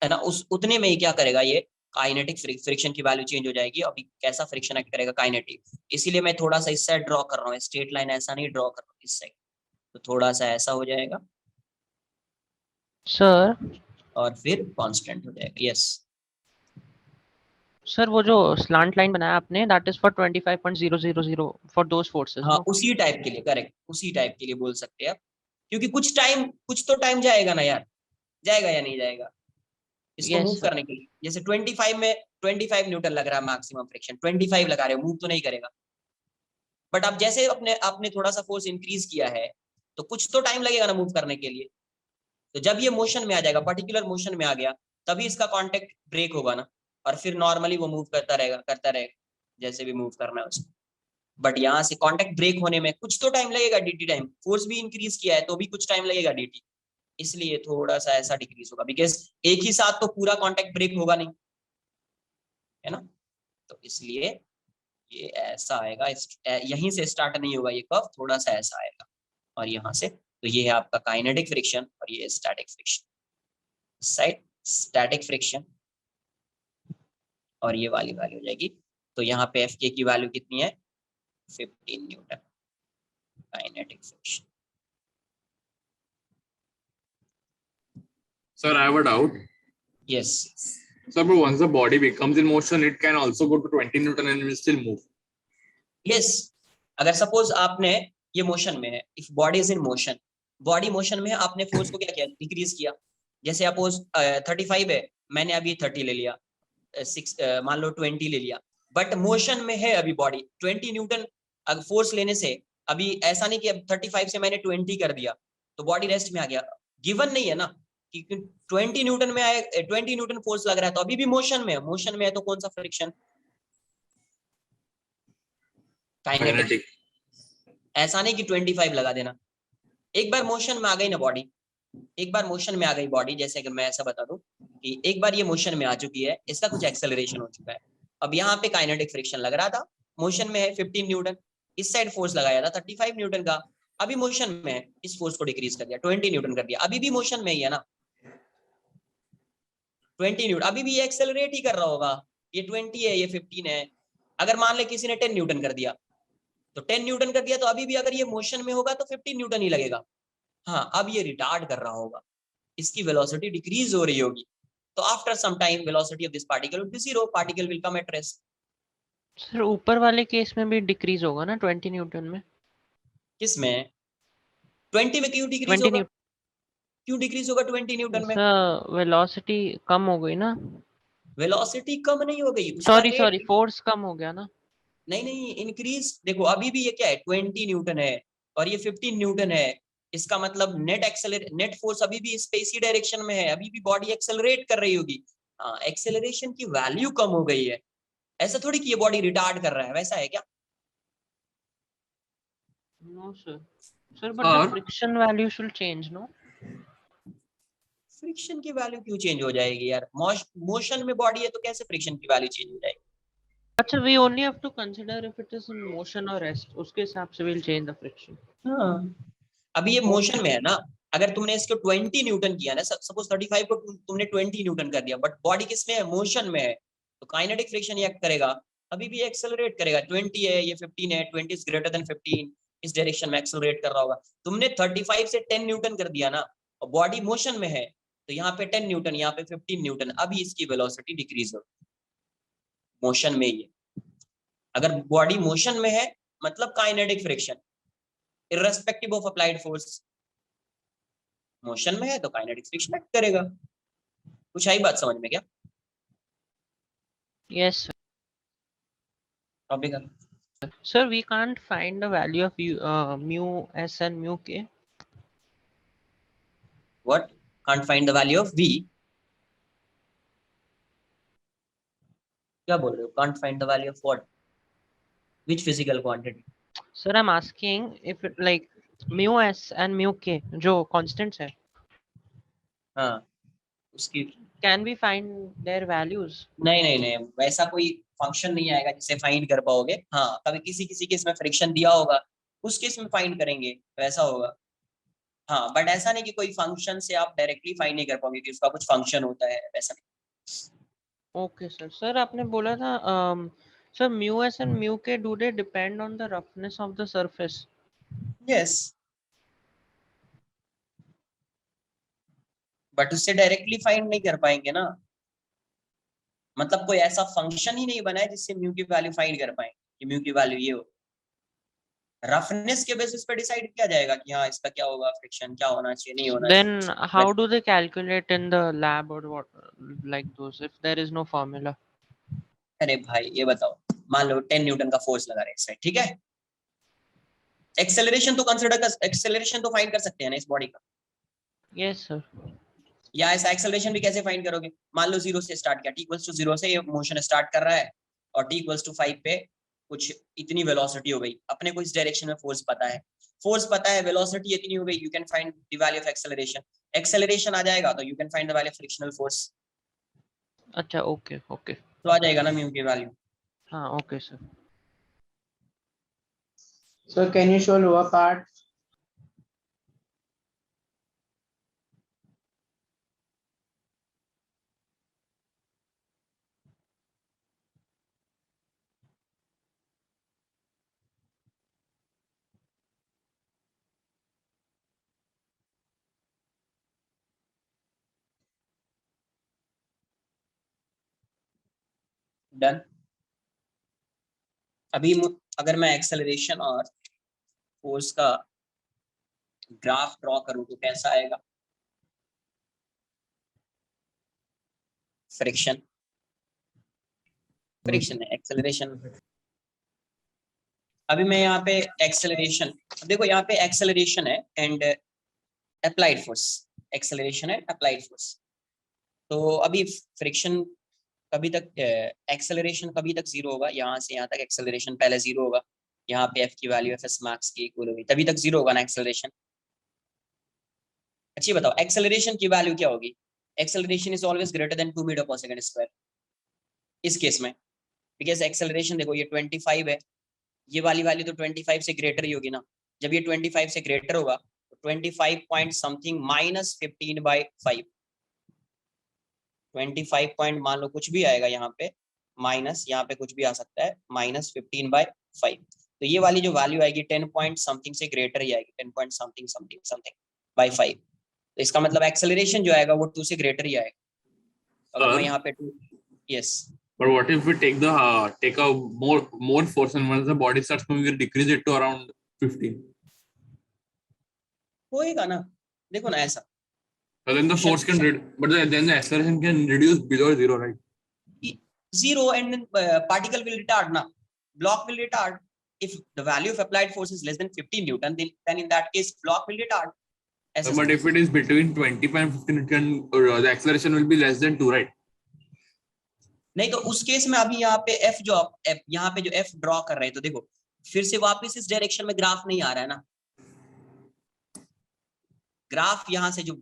है ना। उस उतने में ही क्या करेगा ये काइनेटिक फ्रिक्शन की वैल्यू चेंज हो जाएगी। अभी कैसा फ्रिक्शन एक्ट करेगा काइनेटिक, इसीलिए मैं थोड़ा सा इस साइड ड्रॉ कर रहा हूँ, स्ट्रेट लाइन ऐसा नहीं ड्रॉ कर रहा हूँ इस साइड, तो थोड़ा सा ऐसा हो जाएगा सर और फिर कांस्टेंट हो जाएगा। यस सर वो जो स्लांट लाइन बनाया आपने that is for 25.000 for those forces हाँ नो। उसी टाइप के लिए, करेक्ट उसी टाइप के लिए बोल सकते हैं आप, क्योंकि कुछ तो टाइम जाएगा ना यार, जाएगा या नहीं जाएगा इसको Yes, मूव sir. करने के लिए। जैसे 25 में 25 न्यूटन लग रहा है मैक्सिमम फ्रिक्शन, 25 लगा रहे हो, मूव तो नहीं करेगा। बट अब जैसे आपने थोड़ा सा फोर्स इंक्रीज किया है तो कुछ तो टाइम लगेगा ना मूव करने के लिए। तो जब ये मोशन में आ जाएगा, पर्टिकुलर मोशन में आ गया, तभी इसका कांटेक्ट ब्रेक होगा ना, और फिर नॉर्मली वो मूव करता रहेगा जैसे भी मूव करना है उसको। बट यहाँ से कांटेक्ट ब्रेक होने में कुछ तो टाइम लगेगा, dt टाइम, फोर्स भी इंक्रीज किया है तो भी कुछ टाइम लगेगा dt, इसलिए थोड़ा सा ऐसा डिक्रीज होगा, बिकॉज एक ही साथ तो पूरा कांटेक्ट ब्रेक होगा नहीं, है ना। तो इसलिए ये ऐसा आएगा, यहीं से स्टार्ट नहीं होगा ये कर्व, थोड़ा सा ऐसा आएगा और यहाँ से, तो ये है आपका काइनेटिक फ्रिक्शन और ये static friction, side static friction और ये वाली वैल्यू हो जाएगी। तो यहाँ पे एफ के की वैल्यू कितनी है 15 Newton kinetic friction. Sir, I have a doubt. Yes Sir, but once the body becomes in motion, it can also go to 20 Newton and will still move. Yes, अगर suppose आपने ये motion में है, if body is in motion, body motion में है, आपने force को क्या किया डिक्रीज किया। जैसे सपोज 35 है, मैंने अभी 30 ले लिया, 6 मान लो 20 ले लिया, बट मोशन में है अभी बॉडी, 20 न्यूटन अगर फोर्स लेने से, अभी ऐसा नहीं कि अब 35 से मैंने 20 कर दिया तो बॉडी रेस्ट में आ गया, गिवन नहीं है ना कि 20 न्यूटन में आए, 20 न्यूटन फोर्स लग रहा है तो अभी भी मोशन में है, मोशन में है तो कौन सा फ्रिक्शन काइनेटिक। Kinetic. ऐसा नहीं कि 25 लगा देना, एक बार मोशन में आ गई ना बॉडी, एक बार मोशन में आ गई बॉडी, जैसे अगर मैं ऐसा बता दूं कि एक बार ये मोशन में आ चुकी है, इसका कुछ एक्सेलरेशन हो चुका है, अब यहाँ पे काइनेटिक फ्रिक्शन लग रहा था, मोशन में है 15 न्यूटन, इस साइड फोर्स लगाया था 35 न्यूटन का, अभी मोशन में है, इस फोर्स को डिक्रीज कर दिया 20 न्यूटन कर दिया, अभी भी मोशन में ही है ना 20 न्यूटन, अभी भी ये एक्सेलरेट ही कर रहा होगा, ये 20 है ये 15 है। अगर मान ले किसी ने 10 न्यूटन कर दिया तो 10 न्यूटन कर दिया तो अभी भी अगर ये मोशन में होगा तो 15 न्यूटन ही लगेगा। हाँ अब ये रिटार्ड कर रहा होगा, इसकी वेलोसिटी डिक्रीज हो रही होगी, तो after some time velocity of this particle will be zero, particle will come at rest. Sir ऊपर वाले केस में भी डिक्रीज होगा ना 20 न्यूटन में? किस में 20 में क्यों डिक्रीज 20 होगा, न्यूटन क्यों डिक्रीज होगा 20 न्यूटन में? सर वेलोसिटी कम हो गई ना। वेलोसिटी कम नहीं हो गई, उसका सॉरी रेट, फोर्स कम हो गया ना। नहीं इंक्रीज, देखो अभी भी ये क्या है 20 न्यूटन है और ये 15 न्यूटन है, इसका मतलब नेट फोर्स अभी भी इस पे इसी डायरेक्शन में है, अभी भी बॉडी एक्सेलरेट कर रही होगी। हाँ एक्सेलरेशन की वैल्यू कम हो गई है, ऐसा थोड़ी कि ये बॉडी रिटार्ड कर रहा है, वैसा है क्या? No sir but the friction value should change no. Friction की वैल्यू क्यों चेंज हो जाएगी यार, मोशन में बॉडी है तो कैसे फ्रिक्शन की वैल्यू चेंज हो जाएगी? अच्छा we only have to consider if it is in motion और रेस्ट, उसके हिसाब से विल चेंज द फ्रिक्शन। हाँ अभी ये मोशन में है ना, अगर तुमने इसको 20 न्यूटन किया ना, सपोज 35 को तुमने 20 न्यूटन कर दिया, बट बॉडी किस में है मोशन में है, तो काइनेटिक फ्रिक्शन ये करेगा, अभी भी एक्सेलरेट करेगा, 20 है ये 15 है, 20 इज ग्रेटर देन 15, इस डायरेक्शन में एक्सेलरेट कर रहा होगा। तुमने 35 से 10 न्यूटन कर दिया ना और बॉडी मोशन में है, तो यहाँ पे 10 न्यूटन, यहाँ पे 15 न्यूटन, अभी इसकी वेलोसिटी डिक्रीज हो, मोशन में ही है। अगर बॉडी मोशन में है मतलब kinetic friction irrespective of applied force, motion में है तो काइनेटिक फ्रिक्शन एक्ट करेगा। कुछ आई बात समझ में क्या? Yes topic sir we can't find the value of mu s and mu k। What can't find the value of v, क्या बोल रहे हो? Can't find the value of what, which physical quantity? Sir I am asking if like mu s and mu k जो constants है, हाँ उसकी, can we find their values? नहीं वैसा कोई फंक्शन नहीं आएगा जिसे फाइंड कर पाओगे। हाँ कभी किसी किसी केस में फ्रिक्शन दिया होगा, उस केस में फाइंड करेंगे, वैसा होगा। हाँ, बट ऐसा नहीं कि कोई फंक्शन से आप डायरेक्टली फाइंड नहीं कर पाओगे कि उसका कुछ फंक्शन होता है, वैसा नहीं। Okay sir. सर आपने बोला था sir mu S and mu K do they depend on the roughness of the surface? Yes, but उससे डायरेक्टली फाइंड नहीं कर पाएंगे ना, मतलब कोई ऐसा फंक्शन ही नहीं बना है जिससे म्यू की वैल्यू फाइंड कर पाएंगे कि म्यू की वैल्यू ये हो। रफनेस के बेसिस पे डिसाइड किया जाएगा कि हाँ इसका क्या होगा, फ्रिक्शन क्या होना चाहिए, नहीं होना Then चाहिए। how But do they calculate in the lab or what, like those, if there is no formula? अरे भाई ये बताओ, मान लो 10 न्यूटन का फोर्स लगा रहे हैं इस साइड, ठीक है, एक्सेलरेशन तो कंसीडर कर, एक्सेलरेशन तो फाइंड कर सकते हैं ना इस बॉडी का, Yes sir. या ऐसा एक्सेलरेशन भी कैसे फाइंड करोगे? मान लो 0 से स्टार्ट किया, t इक्वल्स टू 0 से ये मोशन स्टार्ट कर रहा है और t इक्वल्स टू 5 पे कुछ इतनी वेलोसिटी हो गई, अपने को इस डायरेक्शन में फोर्स पता है, वेलोसिटी इतनी हो गई, you can find the value of acceleration. Acceleration आ जाएगा तो you can find the value of frictional force, अच्छा ओके ओके। तो आ जाएगा ना म्यू की वैल्यू। हाँ okay sir. So can you show lower part? Done. अभी अगर मैं एक्सेलरेशन और फोर्स का ग्राफ ड्रॉ करूं तो कैसा आएगा? फ्रिक्शन है, एक्सेलरेशन। अभी मैं यहाँ पे एक्सेलरेशन, देखो यहाँ पे एक्सेलरेशन है and applied force, acceleration and applied force. तो अभी फ्रिक्शन कभी तक, एक्सेलरेशन कभी तक 0 होगा, यहाँ से यहाँ तक एक्सेलरेशन पहले 0 होगा, यहाँ पे f की वैल्यू एफ मैक्स की इक्वल होगी, तभी तक 0 होगा ना एक्सेलरेशन। अच्छी बताओ एक्सेलरेशन की वैल्यू क्या होगी? Acceleration is always greater than 2 metre per second square इस केस में, बिकॉज एक्सेलरेशन देखो ये 25 है, ये वाली वैल्यू तो 25 से ग्रेटर ही होगी ना, जब ये 25 से ग्रेटर होगा तो 25 पॉइंट समथिंग माइनस 15/5, 25 पॉइंट मान लो कुछ भी आएगा यहाँ पे, माइनस यहाँ पे कुछ भी आ सकता है, माइनस 15/5, तो ये वाली जो वैल्यू आएगी 10 पॉइंट समथिंग से ग्रेटर ही आएगी, 10 point something something something bye 5, तो इसका मतलब एक्सेलरेशन जो आएगा वो 2 से ग्रेटर ही आएगा। अगर मैं यहाँ पे 2, yes. But what if we take a more force and once the body starts moving, we decrease it to around 15? होएगा ना, देखो ना ऐसा, So then the force can, then the acceleration can reduce below 0, right? 0 and then particle will retard na, block will retard. If the value of applied force is less than 15 Newton, then in that case block will retard. But if it is between 25 and 15, it can, the acceleration will be less than 2, right? नहीं तो उस case में अभी यहाँ पे f जो यहाँ पे जो f ड्रॉ कर रहे हैं, तो देखो फिर से वापस इस डायरेक्शन में ग्राफ नहीं आ रहा है ना, ग्राफ यहाँ से जो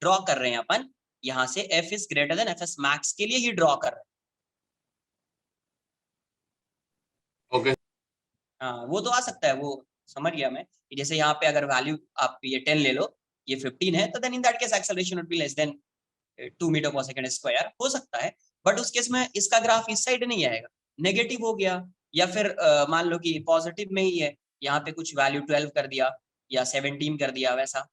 ड्रॉ कर रहे हैं अपन, यहाँ से f is greater then fs max के लिए ही ड्रॉ कर रहे हैं। Okay. हाँ वो तो आ सकता है, वो समझ गया मैं, कि जैसे यहाँ पे अगर वैल्यू आप ये 10 ले लो, ये 15 है, तो then in that case acceleration would be less than 2 metre per second square, हो सकता है, बट उस केस में इसका ग्राफ इस साइड नहीं आएगा, नेगेटिव हो गया, या फिर मान लो कि पॉजिटिव में ही है, यहाँ पे कुछ वैल्यू 12 कर दिया या 17 कर दिया वैसा,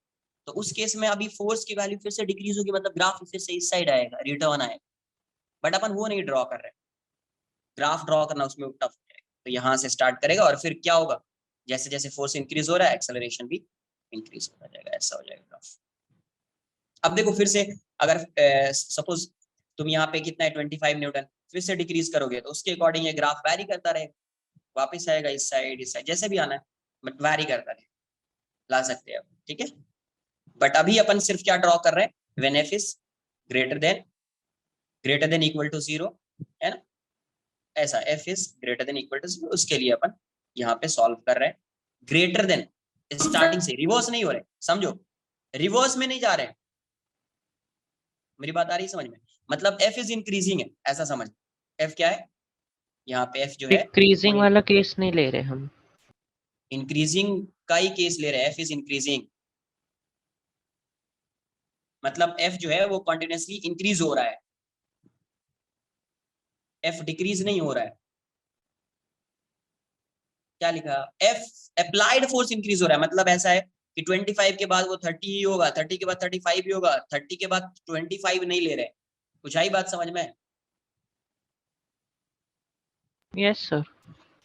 तो उस केस में अभी फोर्स की वैल्यू फिर से डिक्रीज होगी, मतलब ग्राफ फिर से इस साइड आएगा, रिटर्न आएगा, बट अपन वो नहीं ड्रॉ कर रहे, ग्राफ ड्रॉ करना उसमें टफ हो जाएगा, तो यहाँ से स्टार्ट करेगा और फिर क्या होगा, जैसे जैसे फोर्स इंक्रीज हो रहा है एक्सेलरेशन भी इंक्रीज होता जाएगा, ऐसा हो जाएगा ग्राफ। अब देखो फिर से अगर सपोज तुम यहाँ पे कितना है 25 न्यूटन, फिर से डिक्रीज करोगे तो उसके अकॉर्डिंग ये ग्राफ वैरी करता रहेगा, वापस आएगा इस साइड जैसे भी आना है, बट वैरी करता रहेगा, ला सकते हैं, ठीक है। बट अभी अपन सिर्फ क्या ड्रॉ कर रहे हैं, when f is greater than equal to 0, है ना, ऐसा f is greater than equal to 0, उसके लिए अपन यहाँ पे सॉल्व कर रहे हैं, ग्रेटर देन स्टार्टिंग से, रिवर्स नहीं हो रहे, समझो रिवर्स में नहीं जा रहे हैं, मेरी बात आ रही है समझ में, मतलब f इज इंक्रीजिंग है, ऐसा समझ, f क्या है यहाँ पे, f जो है डिक्रीजिंग वाला केस नहीं ले रहे हम। इंक्रीजिंग का ही केस ले रहे हैं, एफ इज इंक्रीजिंग, मतलब एफ जो है वो कंटिन्यूअसली इंक्रीज हो रहा है, एफ डिक्रीज नहीं हो रहा है। क्या लिखा, एफ अप्लाइड फोर्स इंक्रीज हो रहा है, मतलब ऐसा है कि 25 के बाद वो 30 ही होगा, 30 के बाद 35 ही होगा, 30 के बाद 25 नहीं ले रहे। कुछ आई बात समझ में? Yes sir.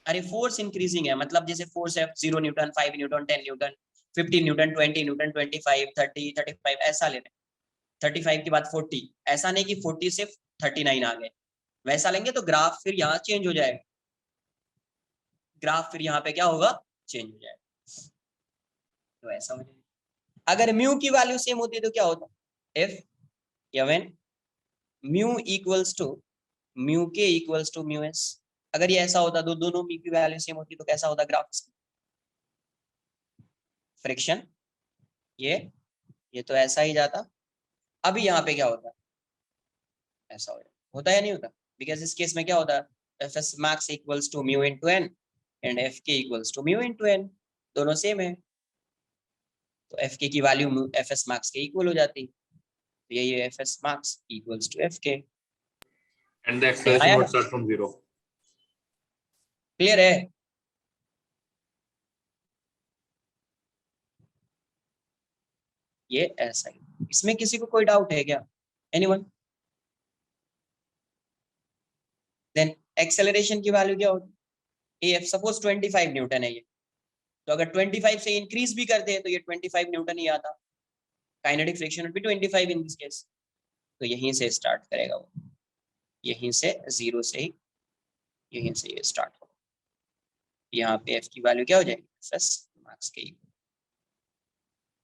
अरे फोर्स इंक्रीजिंग है, मतलब जैसे फोर्स है 0 Newton, 5 Newton, 10 Newton, 15 Newton, 20 Newton, 25, 30, 35 ऐसा ले रहे हैं। 35 के बाद 40, ऐसा नहीं कि 40 से 39 आ गए, वैसा लेंगे तो ग्राफ फिर यहाँ चेंज हो जाएगा, ग्राफ फिर यहाँ पे क्या होगा, चेंज हो जाएगा। तो ऐसा हो जाएगा। अगर म्यू की वैल्यू सेम होती है तो क्या होता, इफ या when mu equals to mu K equals to mu S, अगर ये ऐसा होता, दोनों म्यू की वैल्यू सेम होती तो कैसा होता ग्राफ, फ्रिक्शन, ये तो ऐसा ही जाता। अभी यहाँ पे क्या होता, ऐसा होता है या नहीं होता, बिकॉज इस केस में क्या होता, F S max equals to mu into N and F K equals to mu into N, दोनों सेम है, तो एफ के की वैल्यू एफ एस मैक्स के इक्वल हो जाती, तो यही F S max equals to F K, And the acceleration would start from 0. Clear है? ये ऐसा ही, इसमें किसी को कोई डाउट है क्या, एनीवन? देन एक्सेलरेशन की वैल्यू क्या होती, एफ सपोज 25 न्यूटन है ये, तो अगर 25 से इंक्रीज भी करते हैं तो ये 25 न्यूटन ही आता, kinetic friction would B 25 in this case, तो यहीं से स्टार्ट करेगा वो, यहीं से 0 से ही यहीं से ये स्टार्ट होगा, यहाँ पे एफ की वैल्यू क्या हो जाएगी, एफ मैक्स के,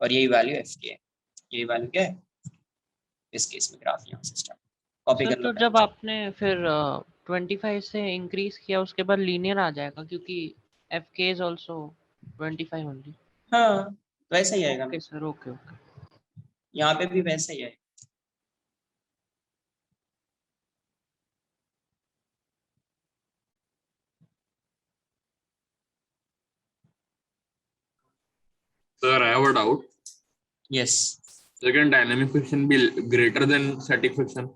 और यही वैल्यू एफ की है, यही वैल्यू क्या है इस केस में, ग्राफ यहाँ से स्टार्ट कॉपी कर लो। तो जब आपने फिर 25 से इंक्रीज किया उसके बाद लीनियर आ जाएगा, क्योंकि F K is also 25 only. हाँ वैसा ही आएगा, ओके सर, ओके ओके। यहाँ पे भी वैसा ही है। Sir, I have a doubt. Yes, So can dynamic friction be greater than static friction?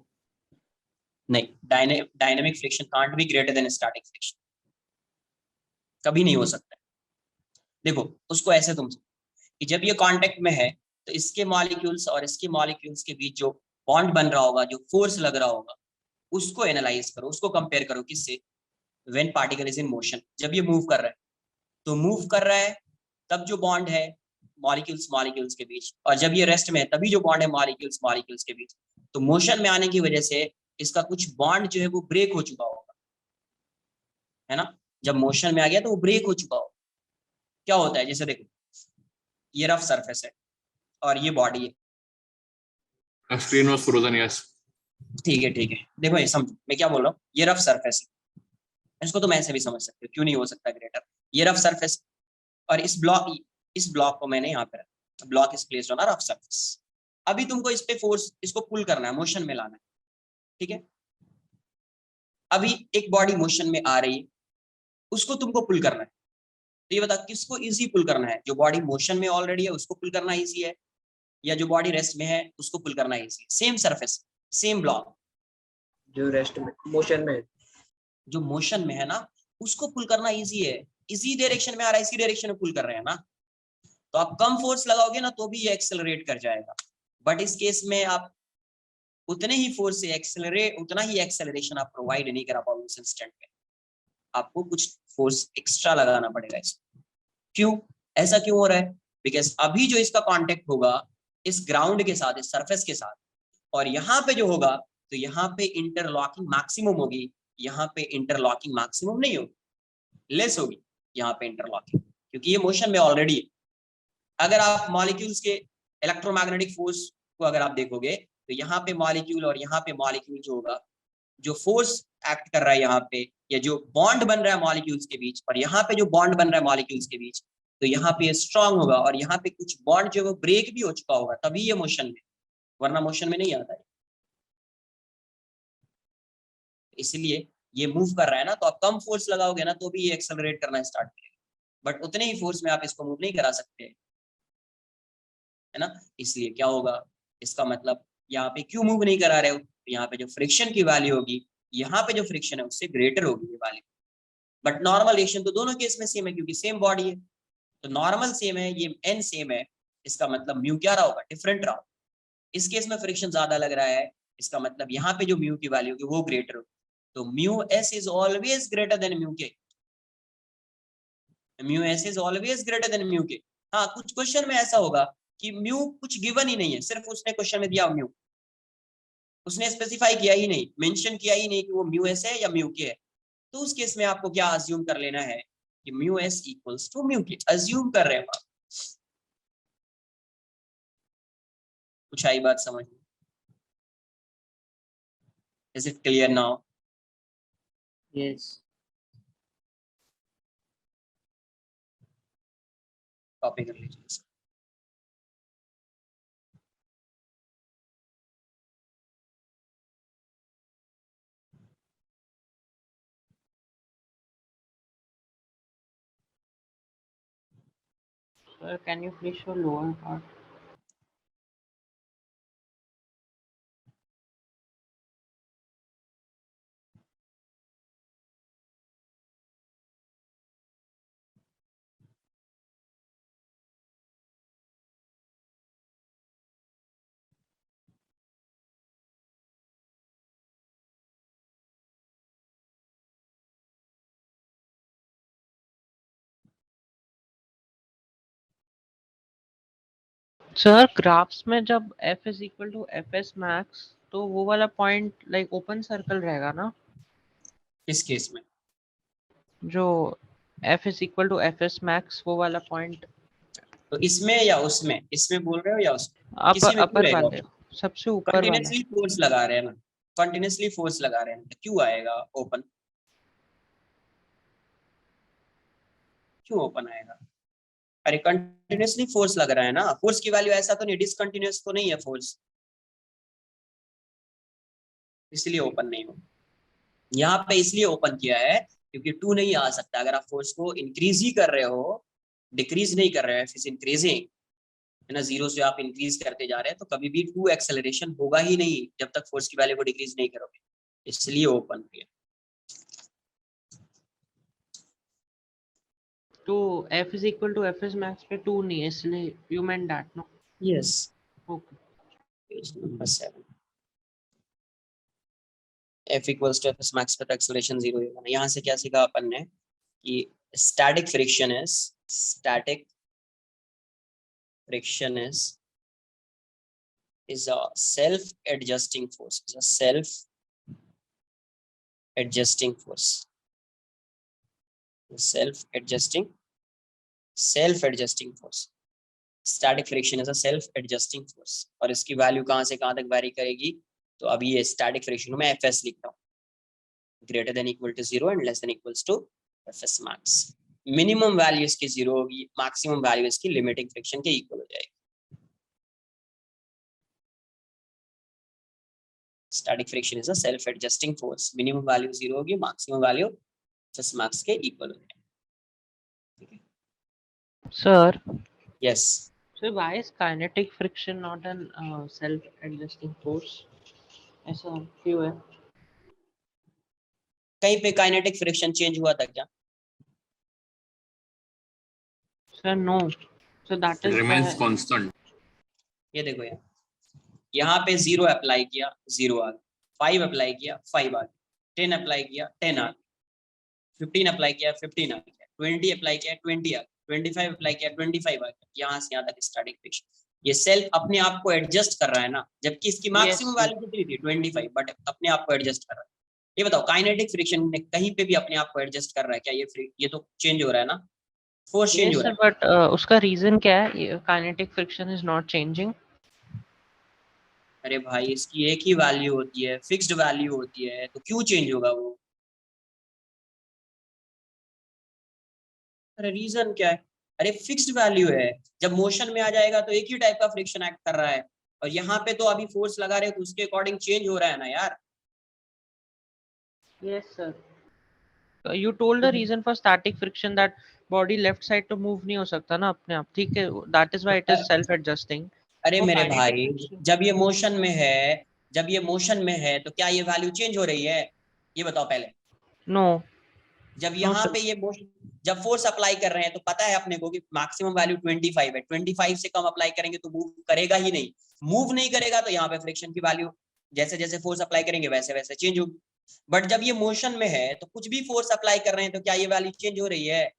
नहीं, dynamic friction can't be greater then static friction, कभी नहीं हो सकता। देखो उसको ऐसे तुम कि जब ये कांटेक्ट में है तो इसके मॉलिक्यूल्स और इसके मॉलिक्यूल्स के बीच जो बॉन्ड बन रहा होगा, जो फोर्स लग रहा होगा, उसको एनालाइज करो, उसको कंपेयर करो किससे, when particle is in motion, जब ये मूव कर रहा है, तो मूव कर रहा है तब जो बॉन्ड है मॉलिक्यूल्स के बीच, और जब ये रेस्ट में है तभी जो बॉन्ड है मॉलिक्यूल्स के बीच, तो मोशन में आने की वजह से इसका कुछ बॉन्ड जो है वो ब्रेक हो चुका होगा, है ना, जब मोशन में आ गया तो वो ब्रेक हो चुका होगा। क्या होता है, जैसे देखो ये रफ सरफेस है और ये बॉडी है, A screen was frozen, yes. ठीक है, देखो ये समझो मैं क्या बोल रहा हूँ, ये रफ सरफेस है, इसको तुम ऐसे भी समझ सकते हो, क्यों नहीं हो सकता ग्रेटर, ये रफ सरफेस, और इस ब्लॉक को मैंने यहाँ पे रखा, block is placed on a rough surface, अभी तुमको इस पे फोर्स, इसको पुल करना है, मोशन में लाना है, ठीक है, अभी एक बॉडी मोशन में आ रही है, उसको तुमको पुल करना है, तो ये बता किसको इजी पुल करना है, जो बॉडी मोशन में ऑलरेडी है उसको पुल करना इजी है, या जो बॉडी रेस्ट में है उसको पुल करना इजी है, सेम सरफेस सेम ब्लॉक, जो रेस्ट में मोशन में है, जो मोशन में है ना उसको पुल करना इजी है, इसी डायरेक्शन में आ रहा है, इसी डायरेक्शन में पुल कर रहे हैं ना, तो आप कम फोर्स लगाओगे ना तो भी ये एक्सेलरेट कर जाएगा, बट इस केस में आप उतने ही फोर्स से उतना ही एक्सेलरेशन आप प्रोवाइड नहीं करा पाओगे उस इंस्टेंट में, आपको कुछ फोर्स एक्स्ट्रा लगाना पड़ेगा इसमें। क्यों ऐसा क्यों हो रहा है, बिकॉज अभी जो इसका कांटेक्ट होगा इस ग्राउंड के साथ, इस सरफेस के साथ, और यहाँ पे जो होगा तो यहाँ पे इंटरलॉकिंग मैक्सिमम होगी, यहाँ पे इंटरलॉकिंग मैक्सिमम नहीं होगी, लेस होगी यहाँ पे इंटरलॉकिंग, क्योंकि ये मोशन में ऑलरेडी है। अगर आप मॉलिक्यूल्स के इलेक्ट्रोमैग्नेटिक फोर्स को अगर आप देखोगे तो यहाँ पे मॉलिक्यूल और यहाँ पे मॉलिक्यूल जो होगा, जो फोर्स एक्ट कर रहा है यहाँ पे, या जो बॉन्ड बन रहा है मॉलिक्यूल्स के बीच, और यहाँ पे जो बॉन्ड बन रहा है मॉलिक्यूल्स के बीच, तो यहाँ पे स्ट्रांग होगा, और यहाँ पे कुछ बॉन्ड जो है वो ब्रेक भी हो चुका होगा, तभी ये मोशन में, वरना मोशन में नहीं आता है। इसलिए ये मूव कर रहा है ना, तो आप कम फोर्स लगाओगे ना तो भी ये एक्सेलरेट करना स्टार्ट करेगा, बट उतने ही फोर्स में आप इसको मूव नहीं करा सकते, है ना। इसलिए क्या होगा, इसका मतलब यहाँ पे क्यों मूव नहीं करा रहे हो, यहाँ पे जो फ्रिक्शन की वैल्यू होगी, यहाँ पे जो फ्रिक्शन है उससे ग्रेटर होगी ये वैल्यू। बट नॉर्मल रिएक्शन तो दोनों केस में सेम है क्योंकि सेम बॉडी है, तो नॉर्मल सेम है, ये n सेम है, इसका मतलब म्यू क्या रहा होगा, डिफरेंट रहा होगा। इस केस में फ्रिक्शन ज्यादा लग रहा है, इसका मतलब यहाँ पे जो म्यू की वैल्यू होगी वो ग्रेटर होगी, तो mu S is always greater than mu K, mu S is always greater than mu K. हाँ, कुछ क्वेश्चन में ऐसा होगा कि म्यू कुछ गिवन ही नहीं है, सिर्फ उसने क्वेश्चन में दिया म्यू, उसने स्पेसिफाई किया ही नहीं, मेंशन किया ही नहीं कि वो म्यू एस है या म्यू के है, तो उस केस में आपको क्या अज्यूम कर लेना है कि mu S equals to mu K, assume कर रहे हैं आप। कुछ आई बात समझ में? Is it clear now? Yes. Copy कर लीजिए। Sir, can you please show lower part? Sir graphs में जब f is equal to fs max तो वो वाला पॉइंट लाइक ओपन सर्कल रहेगा ना, किस केस में? जो f is equal to fs max वो वाला पॉइंट तो इसमें या उसमें, इसमें बोल रहे हो या उसमें? किसी में क्यों अपर रहेगा? वाले, सबसे ऊपर वाला। कंटिन्यूसली फोर्स लगा रहे हैं ना, कंटिन्यूसली फोर्स लगा रहे हैं, तो क्यों आएगा ओपन? क्यों ओपन आएगा? अरे कंटिन्यूसली फोर्स लग रहा है ना, फोर्स की वैल्यू ऐसा तो नहीं, डिसकंटिन्यूअस तो नहीं है फोर्स, इसलिए ओपन नहीं हो। यहाँ पे इसलिए ओपन किया है क्योंकि 2 नहीं आ सकता, अगर आप फोर्स को इंक्रीज ही कर रहे हो, डिक्रीज नहीं कर रहे हैं, फिर इंक्रीजिंग है ना, 0 से आप इंक्रीज करते जा रहे हैं, तो कभी भी 2 एक्सेलरेशन होगा ही नहीं जब तक फोर्स की वैल्यू को डिक्रीज नहीं करोगे, इसलिए ओपन किया। तो f is equal to fs max पे 2 नहीं है, इसलिए you meant that, no? Yes, Okay. Page number 7, f equals to fs max पे एक्सेलरेशन 0 होगा। यहाँ से क्या सीखा अपन ने कि static friction is a self-adjusting force, is a self-adjusting force, self-adjusting force। static friction is a self-adjusting force, और इसकी वैल्यू कहाँ से कहाँ तक वैरी करेगी, तो अभी ये static friction में fs लिखता हूँ, greater than equal to 0 and less than equals to fs max। Minimum value इसकी 0 होगी, मैक्सिमम वैल्यू इसकी लिमिटिंग फ्रिक्शन के इक्वल हो जाएगी। static friction is a self-adjusting force, minimum value 0 होगी, maximum value fs max के equal हो जाएगी। Sir, Yes, so why is kinetic friction not an self-adjusting force? ऐसा क्यों है? कहीं पे काइनेटिक फ्रिक्शन चेंज हुआ था क्या? Sir, no. So that It is remains why. constant. ये देखो यार, यहाँ पे 0 अप्लाई किया 0 आ गया, 5 अप्लाई किया 5 आ गया, 10 अप्लाई किया 10 आ गया, 15 अप्लाई किया 15 आ गया, 20 अप्लाई किया 20 आ गया, 25 अप्लाई किया 25 आ गया, यहाँ से यहाँ तक स्टैटिक फ्रिक्शन। ये सेल्फ अपने आप को एडजस्ट कर रहा है ना, जबकि इसकी मैक्सिमम Yes, वैल्यू कितनी थी 25, बट अपने आप को एडजस्ट कर रहा है। ये बताओ काइनेटिक फ्रिक्शन ने कहीं पे भी अपने आप को एडजस्ट कर रहा है क्या? ये तो चेंज हो रहा है ना, फोर्स चेंज yes हो रहा sir, है। but उसका reason क्या है? Kinetic friction is not changing. अरे भाई इसकी एक ही वैल्यू होती है, फिक्स्ड वैल्यू होती है, तो क्यों चेंज होगा वो? अरे रीजन क्या है? अरे फिक्स्ड वैल्यू है, जब मोशन में आ जाएगा तो एक ही टाइप का फ्रिक्शन एक्ट कर रहा है, और यहाँ पे तो अभी फोर्स लगा रहे हो तो उसके अकॉर्डिंग चेंज हो रहा है ना यार। Yes sir. You told the reason for static friction that body left side तो मूव नहीं हो सकता ना अपने आप, ठीक है, that is why it is self adjusting. अरे वो मेरे kinetic भाई, friction- जब ये मोशन में है, जब ये मोशन में है तो क्या ये वैल्यू चेंज हो रही है? ये बताओ पहले। नो जब नो यहाँ सर, पे ये मोशन, जब फोर्स अप्लाई कर रहे हैं तो पता है अपने को कि मैक्सिमम वैल्यू 25 है, 25 से कम अप्लाई करेंगे तो मूव करेगा ही नहीं। मूव नहीं करेगा तो यहाँ पे फ्रिक्शन की वैल्यू जैसे जैसे फोर्स अप्लाई करेंगे वैसे वैसे चेंज होगी। बट जब ये मोशन में है तो कुछ भी फोर्स अप्लाई कर रहे हैं तो क्या ये वैल्यू चेंज हो रही है?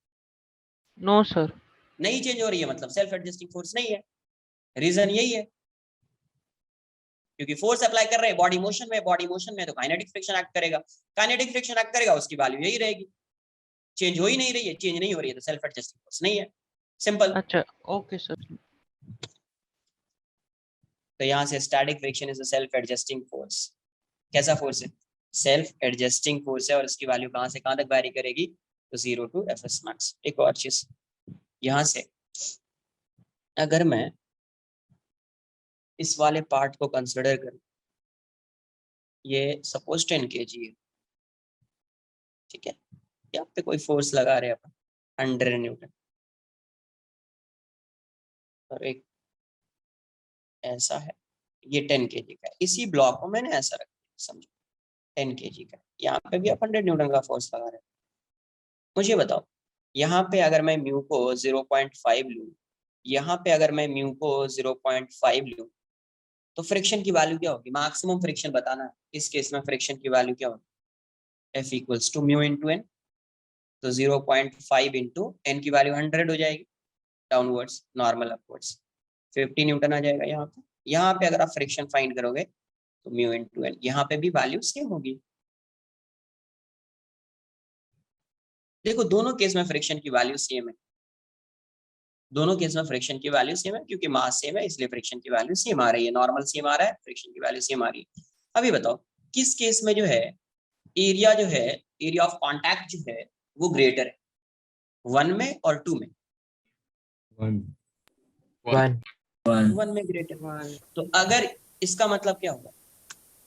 No sir. नहीं चेंज हो रही है, मतलब सेल्फ एडजस्टिंग फोर्स नहीं है। रीजन यही है, क्योंकि फोर्स अप्लाई कर रहे हैं, बॉडी मोशन में, बॉडी मोशन में तो काइनेटिक फ्रिक्शन एक्ट करेगा, काइनेटिक फ्रिक्शन एक्ट करेगा, उसकी वैल्यू यही रहेगी। चेंज हो ही नहीं रही है, चेंज नहीं हो रही है तो सेल्फ एडजस्टिंग फोर्स नहीं है। सिंपल। अच्छा ओके सर। तो यहाँ से static friction is a self adjusting force. कैसा फोर्स है? सेल्फ एडजस्टिंग फोर्स है, और इसकी वैल्यू कहाँ से कहाँ तक वैरी करेगी? तो 0 टू Fs max। एक और चीज यहाँ से, अगर मैं इस वाले पार्ट को कंसिडर करूं, ये सपोज 10 kg है, ठीक है, यहाँ पे कोई फोर्स लगा रहे हैं अपन 100 न्यूटन, और एक ऐसा है, ये 10 kg का है। इसी ब्लॉक को मैंने ऐसा रख दिया, समझो 10 kg का, यहाँ पे भी अपन 100 न्यूटन का फोर्स लगा रहे हैं। मुझे बताओ, यहाँ पे अगर मैं म्यू को 0.5 लूँ, यहाँ पे अगर मैं म्यू को 0.5 लूँ, तो फ्रिक्शन की वैल्यू क्या होगी? मैक्सिमम फ्रिक्शन बताना है। इस केस में फ्रिक्शन की वैल्यू क्या होगी? F equals to mu into N. तो 0.5 इंटू एन की वैल्यू 100 हो जाएगी, डाउनवर्ड्स नॉर्मल अपवर्ड्स 50 न्यूटन आ जाएगा यहाँ पे। यहाँ पे अगर आप फ्रिक्शन फाइंड करोगे तो म्यू इंटू एन, यहाँ पे भी वैल्यू सेम होगी। देखो दोनों केस में फ्रिक्शन की वैल्यू सेम है, दोनों केस में फ्रिक्शन की वैल्यू सेम है, क्योंकि मास सेम है इसलिए फ्रिक्शन की वैल्यू सेम आ रही है, नॉर्मल सेम आ रहा है, फ्रिक्शन की वैल्यू सेम आ रही है। अभी बताओ किस केस में जो है एरिया जो है, एरिया ऑफ कॉन्टैक्ट जो है वो ग्रेटर है, 1 में और 2 में? 1 में ग्रेटर। तो अगर इसका मतलब क्या होगा,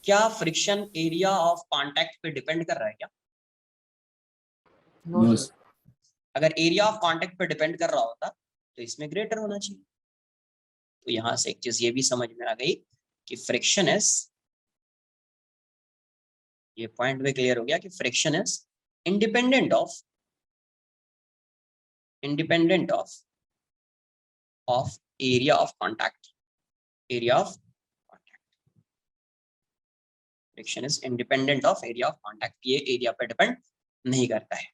क्या फ्रिक्शन एरिया ऑफ कॉन्टैक्ट पे डिपेंड कर रहा है क्या? No sir. अगर एरिया ऑफ कॉन्टैक्ट पे डिपेंड कर रहा होता तो इसमें ग्रेटर होना चाहिए। तो यहां से एक चीज ये भी समझ में आ गई कि फ्रिक्शन इज, ये पॉइंट भी क्लियर हो गया कि friction is independent of area of contact, area of contact. Friction is independent of area of contact, ये एरिया पर डिपेंड नहीं करता है।